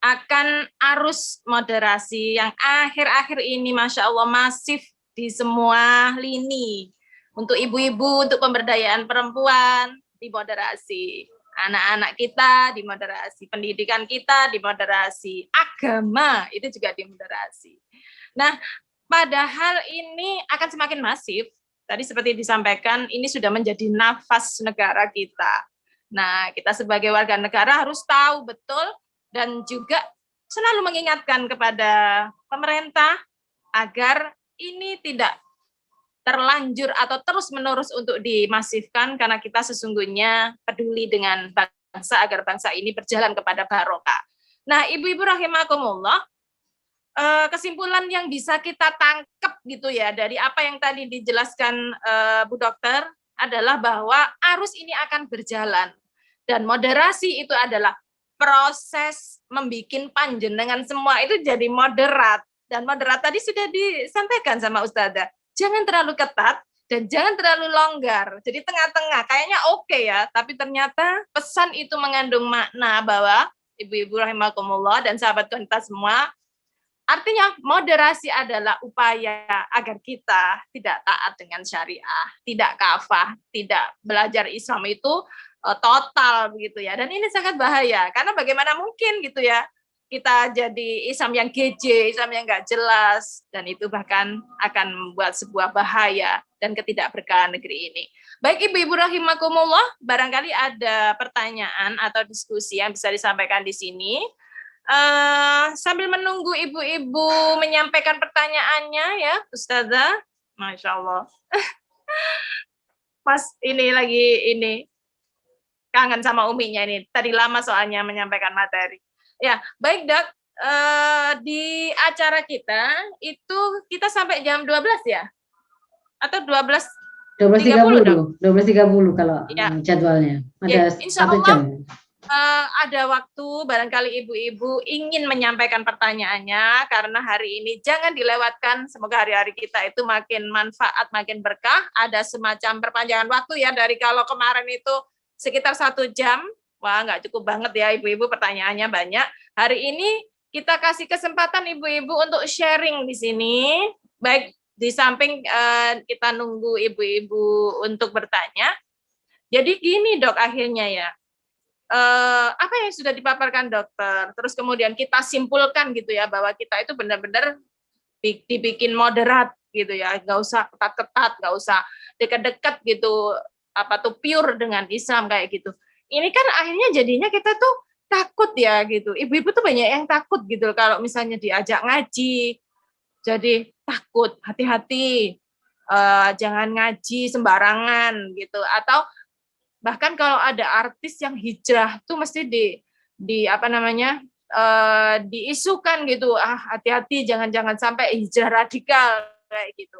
akan arus moderasi yang akhir-akhir ini Masya Allah masif di semua lini. Untuk ibu-ibu, untuk pemberdayaan perempuan, dimoderasi. Anak-anak kita dimoderasi, pendidikan kita dimoderasi, agama itu juga dimoderasi. Nah, padahal ini akan semakin masif. Tadi seperti disampaikan, ini sudah menjadi nafas negara kita. Nah, kita sebagai warga negara harus tahu betul dan juga selalu mengingatkan kepada pemerintah agar ini tidak terlanjur atau terus-menerus untuk dimasifkan, karena kita sesungguhnya peduli dengan bangsa agar bangsa ini berjalan kepada barokah. Nah, ibu-ibu rahimakumullah, kesimpulan yang bisa kita tangkap gitu ya dari apa yang tadi dijelaskan Bu Dokter adalah bahwa arus ini akan berjalan dan moderasi itu adalah proses membikin panjenengan semua itu jadi moderat, dan moderat tadi sudah disampaikan sama Ustazah. Jangan terlalu ketat dan jangan terlalu longgar. Jadi tengah-tengah, kayaknya oke ya, tapi ternyata pesan itu mengandung makna bahwa ibu-ibu rahimakumullah dan sahabat Qonita semua, artinya moderasi adalah upaya agar kita tidak taat dengan syariah, tidak kafah, tidak belajar Islam itu total begitu ya. Dan ini sangat bahaya, karena bagaimana mungkin gitu ya, kita jadi Islam yang geje, Islam yang nggak jelas, dan itu bahkan akan membuat sebuah bahaya dan ketidakberkahan negeri ini. Baik ibu-ibu rahimakumullah, barangkali ada pertanyaan atau diskusi yang bisa disampaikan di sini. Sambil menunggu ibu-ibu menyampaikan pertanyaannya ya, Ustazah. Masya Allah. Mas ini lagi kangen sama uminya ini. Tadi lama soalnya menyampaikan materi. Ya, baik Dok. Di acara kita itu kita sampai jam 12 ya? Atau 12.30 kalau ya, jadwalnya. Ada ya, insya 1 jam. Ada waktu, barangkali ibu-ibu ingin menyampaikan pertanyaannya, karena hari ini jangan dilewatkan. Semoga hari-hari kita itu makin manfaat, makin berkah. Ada semacam perpanjangan waktu ya, dari kalau kemarin itu sekitar 1 jam. Wah, nggak cukup banget ya ibu-ibu, pertanyaannya banyak. Hari ini kita kasih kesempatan ibu-ibu untuk sharing di sini. Baik, di samping kita nunggu ibu-ibu untuk bertanya. Jadi gini Dok, akhirnya ya. Apa yang sudah dipaparkan dokter, terus kemudian kita simpulkan gitu ya, bahwa kita itu benar-benar dibikin moderat gitu ya, nggak usah ketat-ketat, nggak usah dekat-dekat gitu, apa tuh pure dengan Islam kayak gitu. Ini kan akhirnya jadinya kita tuh takut ya gitu, ibu-ibu tuh banyak yang takut gitu kalau misalnya diajak ngaji, jadi takut, hati-hati, jangan ngaji sembarangan gitu, atau bahkan kalau ada artis yang hijrah tuh mesti di apa namanya, diisukan gitu, hati-hati jangan sampai hijrah radikal kayak gitu.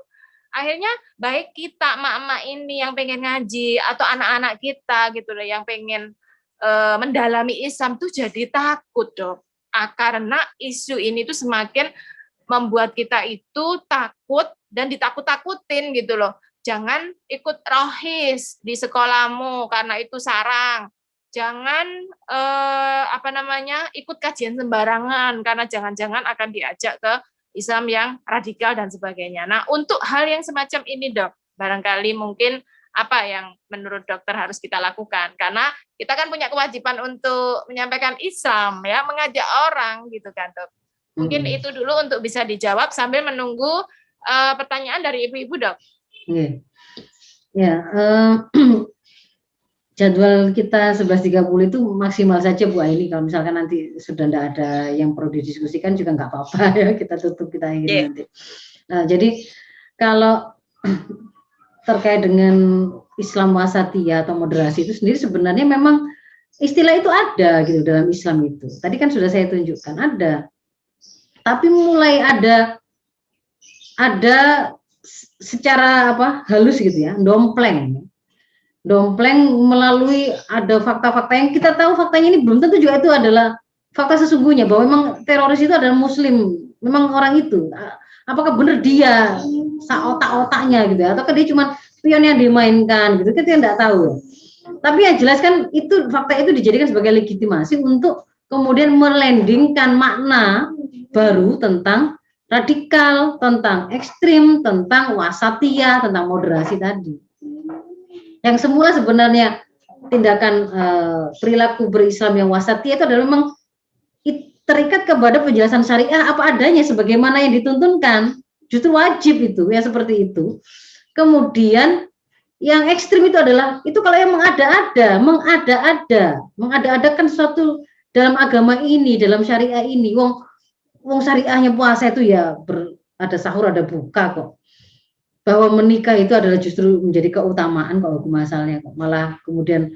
Akhirnya baik kita emak-emak ini yang pengen ngaji atau anak-anak kita gitu loh yang pengen mendalami Islam tuh jadi takut dong. Karena isu ini tuh semakin membuat kita itu takut dan ditakut-takutin gitu loh. Jangan ikut rohis di sekolahmu karena itu sarang. Jangan ikut kajian sembarangan karena jangan-jangan akan diajak ke Islam yang radikal dan sebagainya. Nah, untuk hal yang semacam ini, Dok, barangkali mungkin apa yang menurut dokter harus kita lakukan? Karena kita kan punya kewajiban untuk menyampaikan Islam, ya, mengajak orang, gitu kan, Dok. Mungkin itu dulu untuk bisa dijawab sambil menunggu pertanyaan dari ibu-ibu, Dok. Ya, jadwal kita 11.30 itu maksimal saja Bu Aini. Kalau misalkan nanti sudah tidak ada yang perlu didiskusikan juga nggak apa-apa ya, kita tutup, kita akhiri nanti. Nah, jadi kalau terkait dengan Islam wasatiyah atau moderasi itu sendiri sebenarnya memang istilah itu ada gitu dalam Islam itu. Tadi kan sudah saya tunjukkan ada. Tapi mulai ada secara halus gitu ya, dompleng melalui ada fakta-fakta yang kita tahu faktanya ini belum tentu juga itu adalah fakta sesungguhnya bahwa memang teroris itu adalah muslim, memang orang itu. Apakah benar dia otak-otaknya gitu ya, atau dia cuma spion yang dimainkan gitu, kita tidak tahu. Tapi yang jelas kan itu fakta itu dijadikan sebagai legitimasi untuk kemudian melandingkan makna baru tentang radikal, tentang ekstrim, tentang wasatiyah, tentang moderasi tadi. Yang semula sebenarnya tindakan perilaku berislam yang wasatiyah itu adalah memang terikat kepada penjelasan syariah apa adanya sebagaimana yang dituntunkan, justru wajib itu ya seperti itu. Kemudian yang ekstrim itu adalah itu kalau yang mengada-adakan sesuatu dalam agama ini, dalam syariah ini. Wong syariahnya puasa itu ya ada sahur ada buka kok. Bahwa menikah itu adalah justru menjadi keutamaan kalau masalahnya kok. Malah kemudian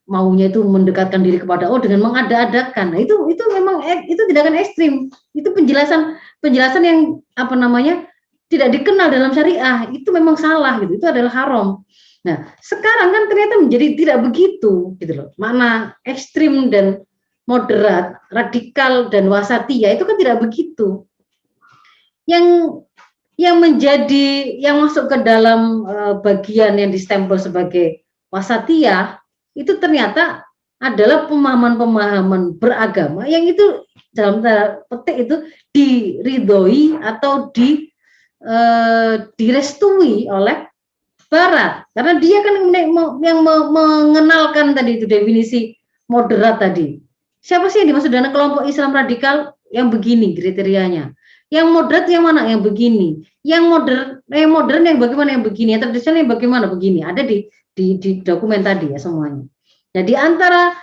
maunya itu mendekatkan diri kepada Allah dengan mengada-adakan. Nah, itu memang itu tindakan ekstrim. Itu penjelasan yang tidak dikenal dalam syariah. Itu memang salah gitu. Itu adalah haram. Nah, sekarang kan ternyata menjadi tidak begitu gitu loh. Makna ekstrim dan moderat, radikal dan wasatiyah itu kan tidak begitu. Yang masuk ke dalam bagian yang distempel sebagai wasatiyah itu ternyata adalah pemahaman-pemahaman beragama yang itu dalam tanda petik itu diridhoi atau direstui oleh Barat, karena dia kan yang mengenalkan tadi itu definisi moderat tadi. Siapa sih yang dimaksud dengan kelompok Islam radikal yang begini kriterianya? Yang moderat yang mana? Yang begini. Yang modern yang bagaimana? Yang begini. Yang tradisional yang bagaimana? Begini. Ada di dokumen tadi ya semuanya. Jadi antara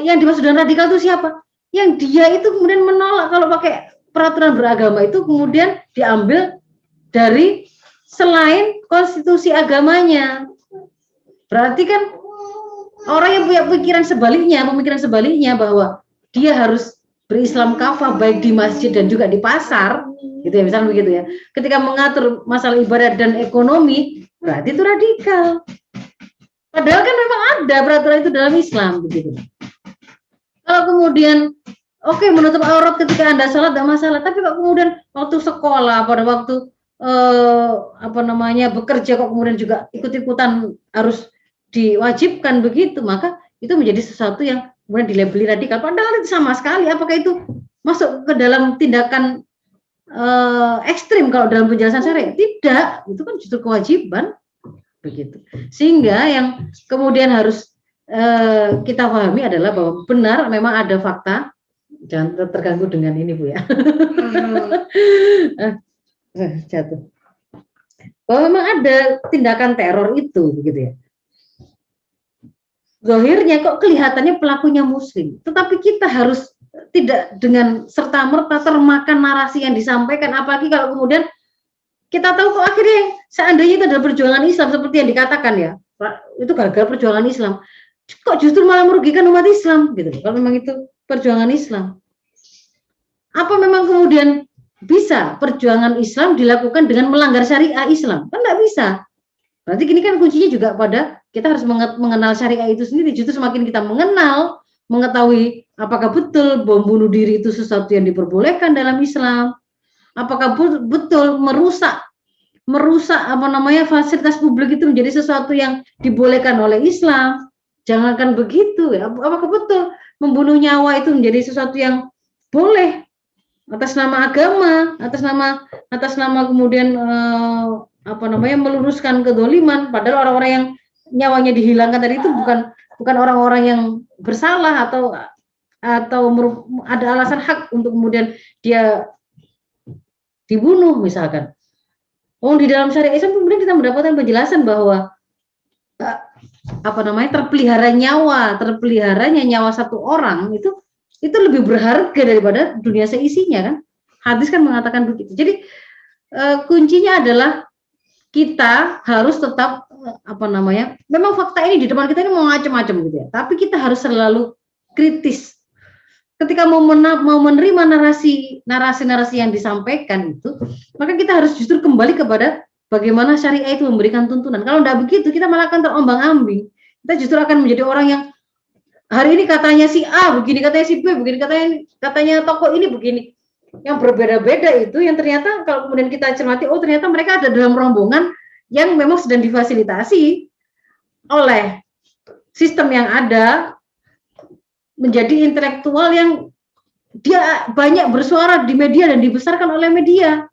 yang dimaksud dengan radikal itu siapa? Yang dia itu kemudian menolak kalau pakai peraturan beragama itu kemudian diambil dari selain konstitusi agamanya. Berarti kan orang yang punya pemikiran sebaliknya bahwa dia harus berislam kafah baik di masjid dan juga di pasar, gitu ya misalnya begitu ya. Ketika mengatur masalah ibadah dan ekonomi, berarti itu radikal. Padahal kan memang ada peraturan itu dalam Islam begitu. Kalau kemudian menutup aurat ketika Anda sholat tidak masalah, tapi kok kemudian waktu sekolah pada waktu bekerja kok kemudian juga ikut-ikutan harus diwajibkan begitu, maka itu menjadi sesuatu yang kemudian dilabeli radikal. Padahal itu sama sekali. Apakah itu masuk ke dalam tindakan ekstrim kalau dalam penjelasan syariat? Tidak, itu kan justru kewajiban begitu. Sehingga yang kemudian harus kita pahami adalah bahwa benar memang ada fakta. Jangan terganggu dengan ini Bu ya. Jatuh. Bahwa memang ada tindakan teror itu begitu ya. Zahirnya kok kelihatannya pelakunya muslim, tetapi kita harus tidak dengan serta-merta termakan narasi yang disampaikan, apalagi kalau kemudian kita tahu kok akhirnya seandainya itu adalah perjuangan Islam seperti yang dikatakan ya, itu gagal perjuangan Islam, kok justru malah merugikan umat Islam gitu. Kalau memang itu perjuangan Islam. Apa memang kemudian bisa perjuangan Islam dilakukan dengan melanggar syariah Islam? Kan nggak bisa. Berarti gini kan kuncinya juga pada kita harus mengenal syariah itu sendiri. Justru semakin kita mengenal, mengetahui apakah betul bom bunuh diri itu sesuatu yang diperbolehkan dalam Islam, apakah betul merusak fasilitas publik itu menjadi sesuatu yang dibolehkan oleh Islam. Jangankan begitu ya, apakah betul membunuh nyawa itu menjadi sesuatu yang boleh atas nama agama, atas nama kemudian meluruskan kedoliman, padahal orang-orang yang nyawanya dihilangkan tadi itu bukan orang-orang yang bersalah atau ada alasan hak untuk kemudian dia dibunuh misalkan. Di dalam syariat Islam kemudian kita mendapatkan penjelasan bahwa terpeliharanya nyawa satu orang itu lebih berharga daripada dunia seisinya kan. Hadis kan mengatakan begitu. Jadi kuncinya adalah kita harus tetap memang fakta ini di depan kita ini mau macam-macam gitu ya. Tapi kita harus selalu kritis. Ketika mau menerima narasi yang disampaikan itu, maka kita harus justru kembali kepada bagaimana syariah itu memberikan tuntunan. Kalau tidak begitu, kita malah akan terombang-ambing. Kita justru akan menjadi orang yang hari ini katanya si A begini, katanya si B begini, katanya tokoh ini begini. Yang berbeda-beda itu yang ternyata kalau kemudian kita cermati, ternyata mereka ada dalam rombongan yang memang sedang difasilitasi oleh sistem yang ada, menjadi intelektual yang dia banyak bersuara di media dan dibesarkan oleh media.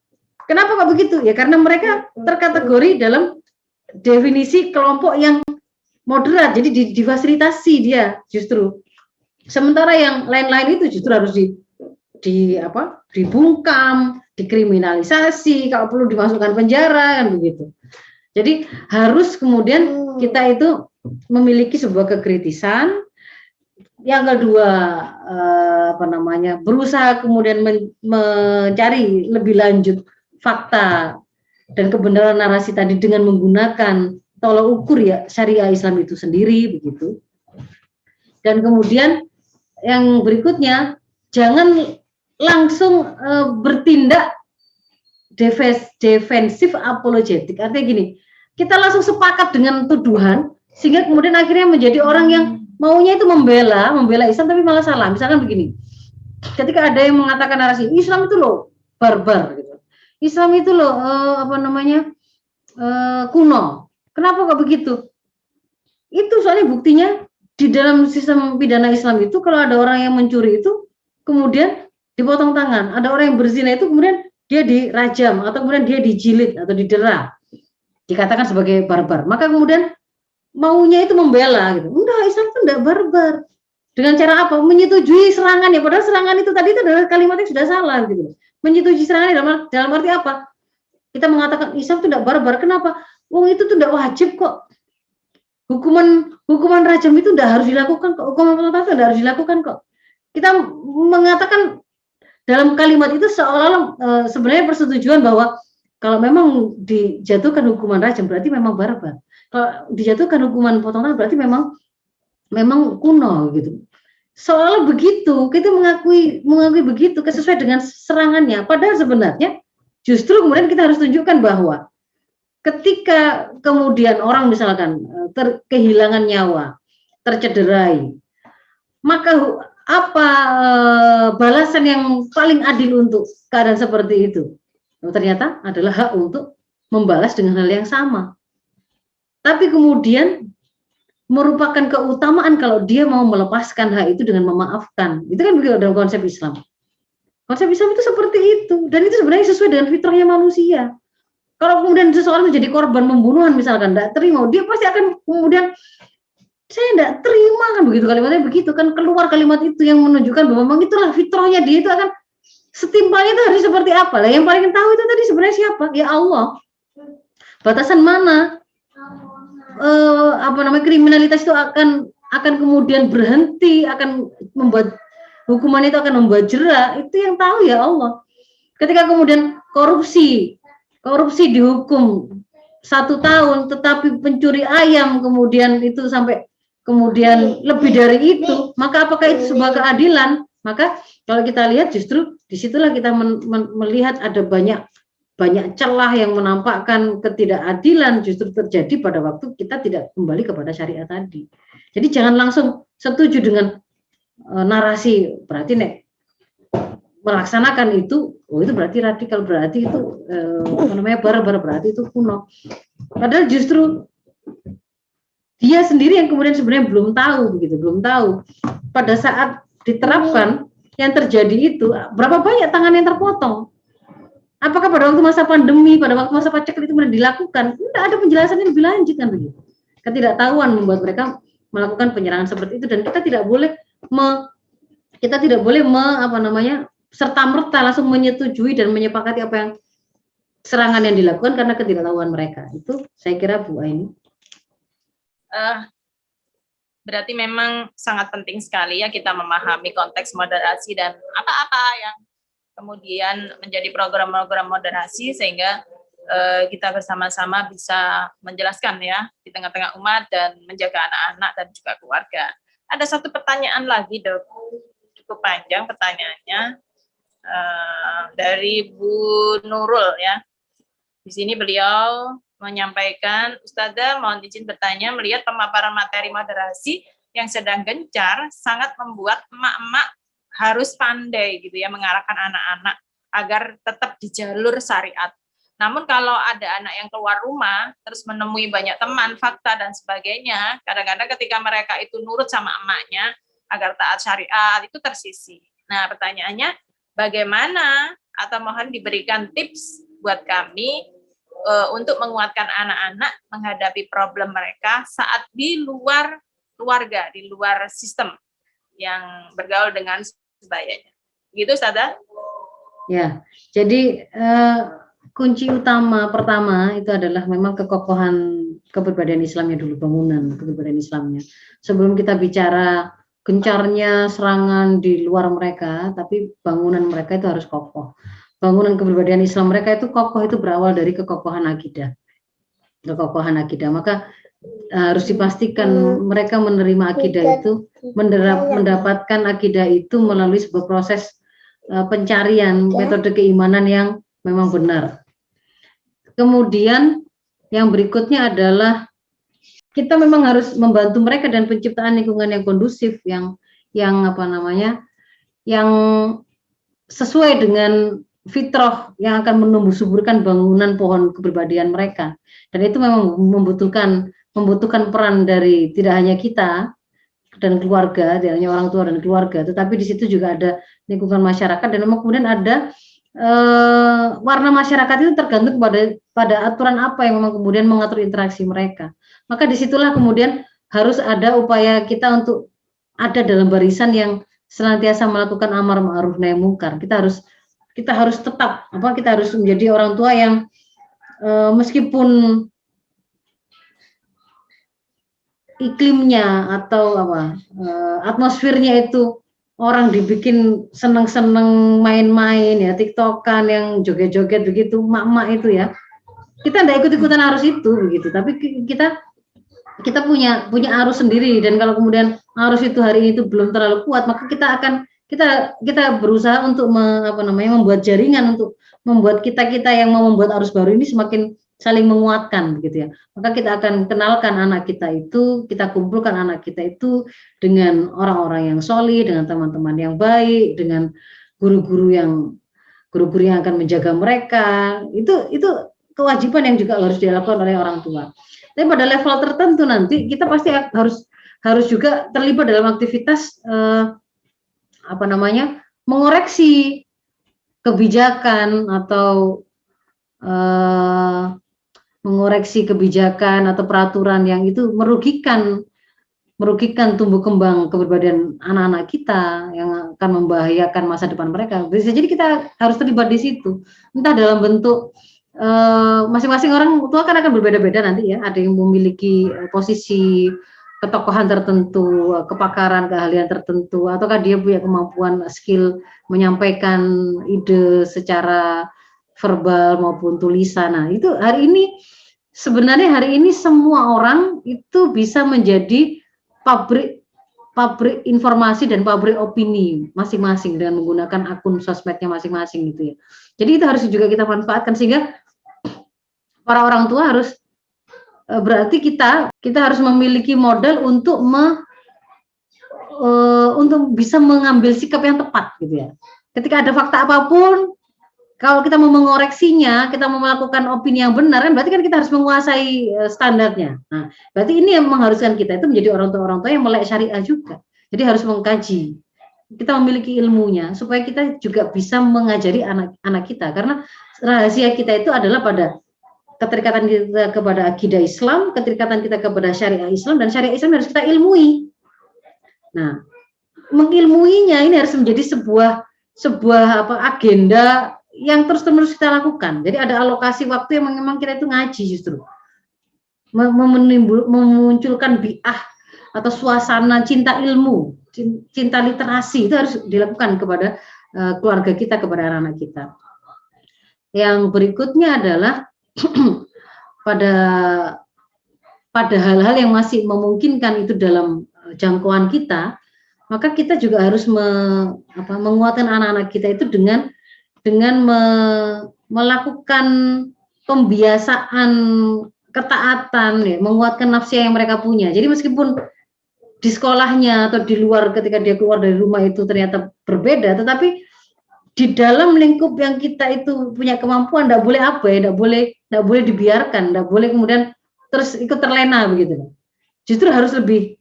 Kenapa kok begitu? Ya karena mereka terkategori dalam definisi kelompok yang moderat, jadi difasilitasi dia justru. Sementara yang lain-lain itu justru harus dibungkam, dikriminalisasi, kalau perlu dimasukkan penjara kan begitu. Jadi harus kemudian kita itu memiliki sebuah kekritisan. Yang kedua berusaha kemudian mencari lebih lanjut fakta dan kebenaran narasi tadi dengan menggunakan tolak ukur ya syariah Islam itu sendiri begitu. Dan kemudian yang berikutnya jangan langsung bertindak defensif apologetik. Artinya gini, kita langsung sepakat dengan tuduhan sehingga kemudian akhirnya menjadi orang yang maunya itu membela Islam tapi malah salah. Misalkan begini, ketika ada yang mengatakan narasi Islam itu loh barbar gitu. Islam itu loh kuno. Kenapa kok begitu? Itu soalnya buktinya di dalam sistem pidana Islam itu kalau ada orang yang mencuri itu kemudian dipotong tangan. Ada orang yang berzina itu kemudian dia dirajam atau kemudian dia dijilid atau didera. Dikatakan sebagai barbar. Maka kemudian maunya itu membela gitu. Enggak, Islam itu enggak barbar. Dengan cara apa? Menyetujui serangan ya. Padahal serangan itu tadi itu adalah kalimat yang sudah salah gitu. Menyetujui serangan dalam arti apa? Kita mengatakan Islam itu enggak barbar. Kenapa? Itu tuh enggak wajib kok. Hukuman rajam itu enggak harus dilakukan kok. Hukuman potong tangan enggak harus dilakukan kok. Kita mengatakan dalam kalimat itu seolah-olah sebenarnya persetujuan bahwa kalau memang dijatuhkan hukuman rajam berarti memang barbar. Kalau dijatuhkan hukuman potong tangan berarti memang kuno gitu. Soalnya begitu, kita mengakui begitu sesuai dengan serangannya. Padahal sebenarnya justru kemudian kita harus tunjukkan bahwa ketika kemudian orang misalkan kehilangan nyawa, tercederai, maka apa balasan yang paling adil untuk keadaan seperti itu? Ternyata adalah hak untuk membalas dengan hal yang sama. Tapi kemudian merupakan keutamaan kalau dia mau melepaskan hak itu dengan memaafkan. Itu kan begitu dalam konsep Islam. Konsep Islam itu seperti itu. Dan itu sebenarnya sesuai dengan fitrahnya manusia. Kalau kemudian seseorang menjadi korban pembunuhan misalkan, tidak terima, dia pasti akan kemudian, saya tidak terima kan begitu kalimatnya begitu kan, keluar kalimat itu yang menunjukkan bahwa memang itulah fitrahnya dia itu akan setimpalnya itu harus seperti apa. Lah yang paling tahu itu tadi sebenarnya siapa? Ya Allah. Batasan mana? Kriminalitas itu akan kemudian berhenti, akan membuat hukuman itu akan membuat jera, itu yang tahu ya Allah. Ketika kemudian korupsi dihukum 1 tahun, tetapi pencuri ayam kemudian itu sampai kemudian lebih dari itu, maka apakah itu sebuah keadilan? Maka kalau kita lihat justru disitulah kita melihat ada banyak celah yang menampakkan ketidakadilan justru terjadi pada waktu kita tidak kembali kepada syariat tadi. Jadi jangan langsung setuju dengan narasi berarti nek melaksanakan itu, oh itu berarti radikal, berarti itu barbar, berarti itu kuno. Padahal justru dia sendiri yang kemudian sebenarnya belum tahu begitu, belum tahu pada saat diterapkan yang terjadi itu berapa banyak tangan yang terpotong. Apakah pada waktu masa pandemi, pada waktu masa paceklik itu kemudian dilakukan? Tidak ada penjelasan yang lebih lanjut kan begitu. Ketidaktahuan membuat mereka melakukan penyerangan seperti itu dan kita tidak boleh serta-merta langsung menyetujui dan menyepakati apa yang serangan yang dilakukan karena ketidaktahuan mereka. Itu saya kira Bu Aini. Berarti memang sangat penting sekali ya kita memahami konteks moderasi dan apa-apa yang kemudian menjadi program-program moderasi sehingga kita bersama-sama bisa menjelaskan ya di tengah-tengah umat dan menjaga anak-anak dan juga keluarga. Ada satu pertanyaan lagi, Dok. Cukup panjang pertanyaannya dari Bu Nurul ya. Di sini beliau menyampaikan, Ustazah mohon izin bertanya, melihat pemaparan materi moderasi yang sedang gencar sangat membuat emak-emak harus pandai gitu ya mengarahkan anak-anak agar tetap di jalur syariat. Namun kalau ada anak yang keluar rumah terus menemui banyak teman, fakta dan sebagainya, kadang-kadang ketika mereka itu nurut sama emaknya agar taat syariat itu tersisih. Nah, pertanyaannya bagaimana atau mohon diberikan tips buat kami untuk menguatkan anak-anak menghadapi problem mereka saat di luar keluarga, di luar sistem yang bergaul dengan sebayanya. Gitu, Ustazah? Ya, jadi kunci utama pertama itu adalah memang kekokohan kepribadian Islamnya dulu, bangunan kepribadian Islamnya. Sebelum kita bicara gencarnya serangan di luar mereka, tapi bangunan mereka itu harus kokoh. Bangunan kepribadian Islam mereka itu kokoh, itu berawal dari kekokohan akidah. Kekokohan akidah. Maka harus dipastikan mereka menerima akidah itu, mendapatkan akidah itu melalui sebuah proses pencarian metode keimanan yang memang benar. Kemudian yang berikutnya adalah kita memang harus membantu mereka dan penciptaan lingkungan yang kondusif, yang sesuai dengan fitrah yang akan menumbuh suburkan bangunan pohon kepribadian mereka. Dan itu memang membutuhkan peran dari tidak hanya kita dan keluarga, tidak hanya orang tua dan keluarga, tetapi di situ juga ada lingkungan masyarakat dan memang kemudian ada warna masyarakat itu tergantung pada aturan apa yang memang kemudian mengatur interaksi mereka. Maka disitulah kemudian harus ada upaya kita untuk ada dalam barisan yang senantiasa melakukan amar ma'ruf nahi munkar. Kita harus tetap kita harus menjadi orang tua yang meskipun iklimnya atau atmosfernya itu orang dibikin seneng-seneng main-main ya, tiktokan yang joget-joget begitu, mak-mak itu ya, kita tidak ikut-ikutan arus itu begitu, tapi kita punya arus sendiri. Dan kalau kemudian arus itu hari ini itu belum terlalu kuat, maka kita berusaha untuk membuat jaringan untuk membuat kita yang mau membuat arus baru ini semakin saling menguatkan begitu ya. Maka kita akan kenalkan anak kita itu, kita kumpulkan anak kita itu dengan orang-orang yang solih, dengan teman-teman yang baik, dengan guru-guru yang akan menjaga mereka. Itu kewajiban yang juga harus dilakukan oleh orang tua. Tapi pada level tertentu nanti kita pasti harus juga terlibat dalam aktivitas mengoreksi kebijakan atau mengoreksi kebijakan atau peraturan yang itu merugikan tumbuh kembang kepribadian anak-anak kita, yang akan membahayakan masa depan mereka. Jadi kita harus terlibat di situ, entah dalam bentuk masing-masing orang tua kan akan berbeda-beda nanti ya. Ada yang memiliki posisi ketokohan tertentu, kepakaran, keahlian tertentu, ataukah dia punya kemampuan skill menyampaikan ide secara verbal maupun tulisan. Nah, itu sebenarnya hari ini semua orang itu bisa menjadi pabrik pabrik informasi dan pabrik opini masing-masing dengan menggunakan akun sosmednya masing-masing gitu ya. Jadi itu harus juga kita manfaatkan, sehingga para orang tua harus berarti kita harus memiliki modal untuk untuk bisa mengambil sikap yang tepat gitu ya. Ketika ada fakta apapun, kalau kita mau mengoreksinya, kita mau melakukan opini yang benar, kan berarti kan kita harus menguasai standarnya. Nah, berarti ini yang mengharuskan kita itu menjadi orang tua yang melek syariah juga. Jadi harus mengkaji. Kita memiliki ilmunya supaya kita juga bisa mengajari anak-anak kita, karena rahasia kita itu adalah pada keterikatan kita kepada akidah Islam, keterikatan kita kepada syariah Islam, dan syariah Islam harus kita ilmui. Nah, mengilmuinya ini harus menjadi sebuah agenda yang terus-menerus kita lakukan. Jadi ada alokasi waktu yang memang kita itu ngaji, justru memunculkan bi'ah atau suasana cinta ilmu, cinta literasi, itu harus dilakukan kepada keluarga kita, kepada anak-anak kita. Yang berikutnya adalah pada hal-hal yang masih memungkinkan itu dalam jangkauan kita, maka kita juga harus menguatkan anak-anak kita itu dengan melakukan pembiasaan ketaatan, ya, menguatkan nafsu yang mereka punya. Jadi meskipun di sekolahnya atau di luar ketika dia keluar dari rumah itu ternyata berbeda, tetapi di dalam lingkup yang kita itu punya kemampuan, tidak boleh tidak boleh dibiarkan, tidak boleh kemudian terus ikut terlena begitu. Justru harus lebih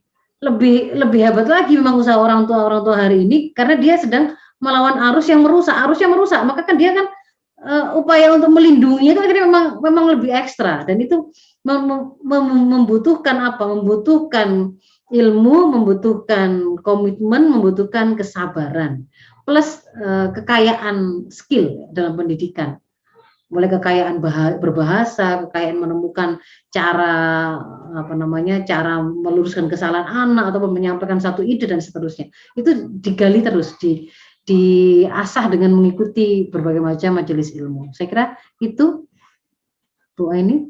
hebat lagi memang usaha orang tua hari ini, karena dia sedang melawan arusnya merusak, maka kan dia kan upaya untuk melindunginya itu akhirnya memang lebih ekstra, dan itu membutuhkan membutuhkan ilmu, membutuhkan komitmen, membutuhkan kesabaran plus kekayaan skill dalam pendidikan, mulai kekayaan berbahasa, kekayaan menemukan cara cara meluruskan kesalahan anak atau menyampaikan satu ide dan seterusnya. Itu digali terus, diasah dengan mengikuti berbagai macam majelis ilmu. Saya kira itu Bu Aini.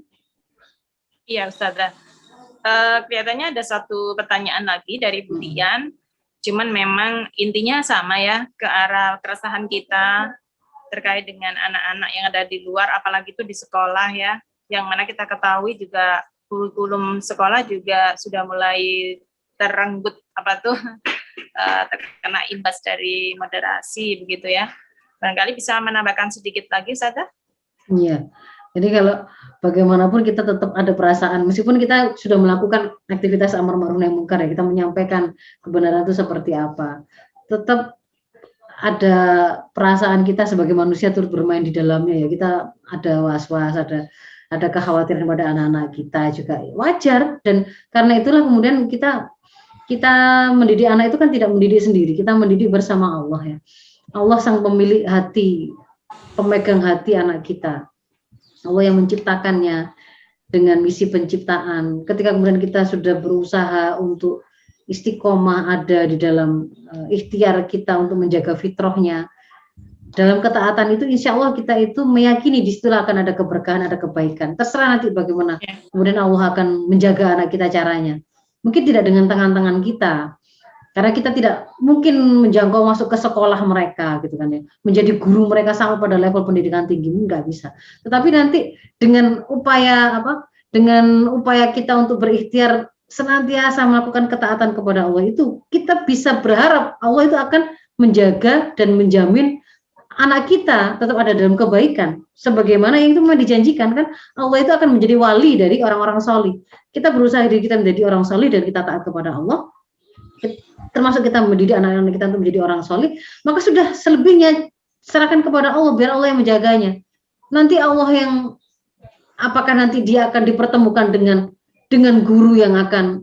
Iya, Ustazah. Kelihatannya ada satu pertanyaan lagi dari Bu Dian. Cuman memang intinya sama ya, ke arah keresahan kita terkait dengan anak-anak yang ada di luar, apalagi itu di sekolah ya, yang mana kita ketahui juga kurikulum sekolah juga sudah mulai terenggut terkena imbas dari moderasi begitu ya. Barangkali bisa menambahkan sedikit lagi, Ustazah? Iya. Jadi kalau bagaimanapun kita tetap ada perasaan, meskipun kita sudah melakukan aktivitas amar ma'ruf nahi munkar ya, kita menyampaikan kebenaran itu seperti apa, tetap ada perasaan kita sebagai manusia turut bermain di dalamnya ya. Kita ada was-was, ada kekhawatiran pada anak-anak kita juga, wajar. Dan karena itulah kemudian kita mendidik anak itu kan tidak mendidik sendiri, kita mendidik bersama Allah ya. Allah sang pemilik hati, pemegang hati anak kita. Allah yang menciptakannya dengan misi penciptaan. Ketika kemudian kita sudah berusaha untuk istiqomah ada di dalam ikhtiar kita untuk menjaga fitrahnya, dalam ketaatan itu insya Allah kita itu meyakini di situ akan ada keberkahan, ada kebaikan. Terserah nanti bagaimana kemudian Allah akan menjaga anak kita caranya. Mungkin tidak dengan tangan-tangan kita, karena kita tidak mungkin menjangkau masuk ke sekolah mereka gitu kan ya, menjadi guru mereka sampai pada level pendidikan tinggi, nggak bisa. Tetapi nanti dengan upaya kita untuk berikhtiar senantiasa melakukan ketaatan kepada Allah, itu kita bisa berharap Allah itu akan menjaga dan menjamin anak kita tetap ada dalam kebaikan, sebagaimana yang itu memang dijanjikan kan, Allah itu akan menjadi wali dari orang-orang solih. Kita berusaha diri kita menjadi orang solih dan kita taat kepada Allah, termasuk kita mendidik anak-anak kita untuk menjadi orang solih, maka sudah selebihnya serahkan kepada Allah, biar Allah yang menjaganya. Nanti Allah yang, apakah nanti dia akan dipertemukan dengan guru yang akan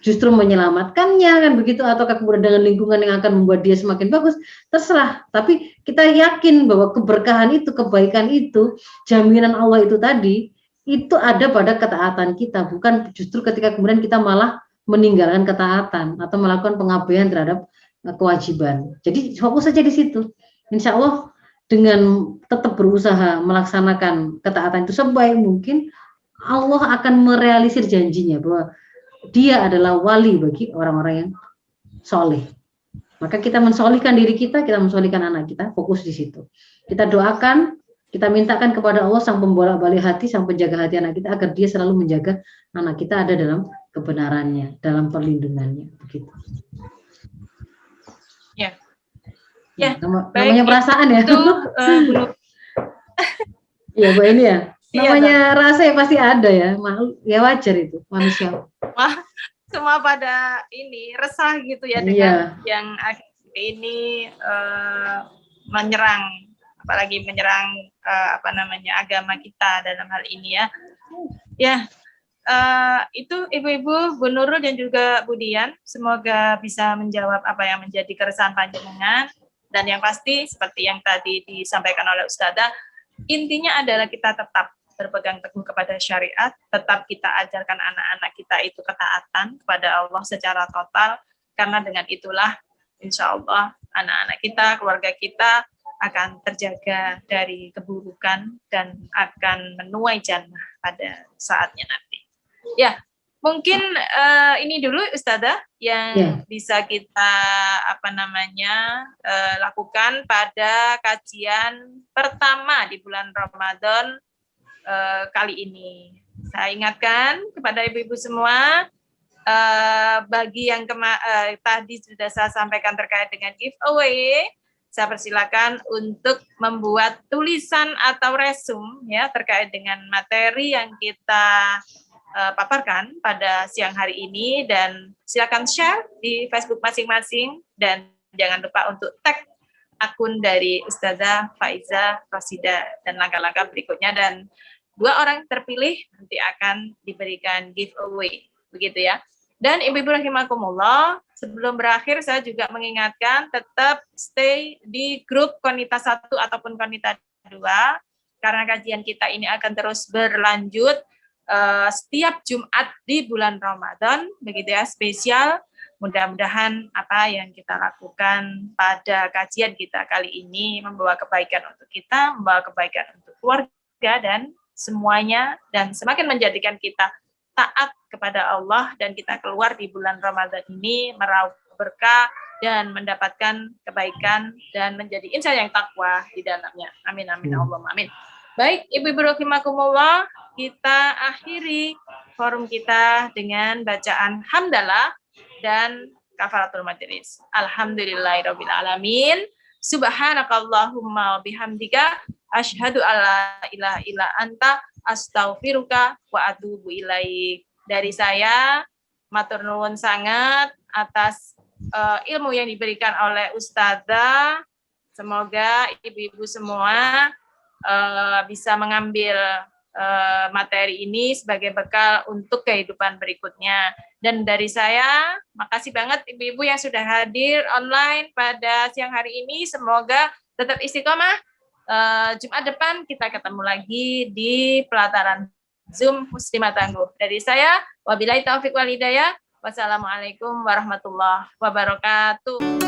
justru menyelamatkannya kan begitu, ataukah kemudian dengan lingkungan yang akan membuat dia semakin bagus, terserah. Tapi kita yakin bahwa keberkahan itu, kebaikan itu, jaminan Allah itu tadi, itu ada pada ketaatan kita, bukan justru ketika kemudian kita malah meninggalkan ketaatan atau melakukan pengabaian terhadap kewajiban. Jadi fokus saja di situ. Insya Allah dengan tetap berusaha melaksanakan ketaatan itu sebaik mungkin, Allah akan merealisir janjinya bahwa dia adalah wali bagi orang-orang yang soleh. Maka kita mensolihkan diri kita mensolihkan anak kita, fokus di situ. Kita doakan, kita mintakan kepada Allah sang pembolak-balik hati, sang penjaga hati anak kita agar dia selalu menjaga anak kita ada dalam kebenarannya, dalam perlindungannya. Begitu. Ya. Ya, namanya perasaan ya. Itu Iya Bu Eni ya. Namanya rasa ya pasti ada ya. Ya wajar itu manusia. Semua pada ini resah gitu ya dengan yang ini menyerang, apalagi menyerang agama kita dalam hal ini ya. Ya, itu Ibu-ibu, Bu Nurul dan juga Bu Dian, semoga bisa menjawab apa yang menjadi keresahan panjenengan. Dan yang pasti seperti yang tadi disampaikan oleh Ustadzah, intinya adalah kita tetap berpegang teguh kepada syariat, tetap kita ajarkan anak-anak kita itu ketaatan kepada Allah secara total, karena dengan itulah insya Allah anak-anak kita, keluarga kita akan terjaga dari keburukan dan akan menuai jannah pada saatnya nanti. Ya, mungkin ini dulu Ustadzah yang bisa kita lakukan pada kajian pertama di bulan Ramadan kali ini. Saya ingatkan kepada ibu-ibu semua, bagi yang tadi sudah saya sampaikan terkait dengan giveaway, saya persilakan untuk membuat tulisan atau resume ya terkait dengan materi yang kita paparkan pada siang hari ini, dan silakan share di Facebook masing-masing, dan jangan lupa untuk tag akun dari Ustadzah Faiza Rosida dan langkah-langkah berikutnya, dan 2 orang terpilih nanti akan diberikan giveaway, begitu ya. Dan ibu-ibu rahimakumullah, sebelum berakhir saya juga mengingatkan tetap stay di grup Konita 1 ataupun Konita 2, karena kajian kita ini akan terus berlanjut setiap Jumat di bulan Ramadan, begitu ya, spesial. Mudah-mudahan apa yang kita lakukan pada kajian kita kali ini membawa kebaikan untuk kita, membawa kebaikan untuk keluarga dan semuanya, dan semakin menjadikan kita taat kepada Allah, dan kita keluar di bulan Ramadan ini meraup berkah dan mendapatkan kebaikan dan menjadi insan yang takwa di dalamnya. Amin amin Allahumma amin. Baik, ibu-ibu rahimakumullah, kita akhiri forum kita dengan bacaan hamdalah dan kafaratul majelis. Alhamdulillahirabbil alamin. Subhanakallahumma wa bihamdika asyhadu alla ilaha illa anta astaghfiruka wa atubu ilaik. Dari saya matur nuwun sangat atas ilmu yang diberikan oleh Ustadzah. Semoga ibu-ibu semua bisa mengambil materi ini sebagai bekal untuk kehidupan berikutnya. Dan dari saya, makasih banget ibu-ibu yang sudah hadir online pada siang hari ini. Semoga tetap istiqomah. Jumat depan kita ketemu lagi di pelataran Zoom Muslimah Tangguh. Dari saya, wabillahi taufiq wal hidayah. Wassalamualaikum warahmatullahi wabarakatuh.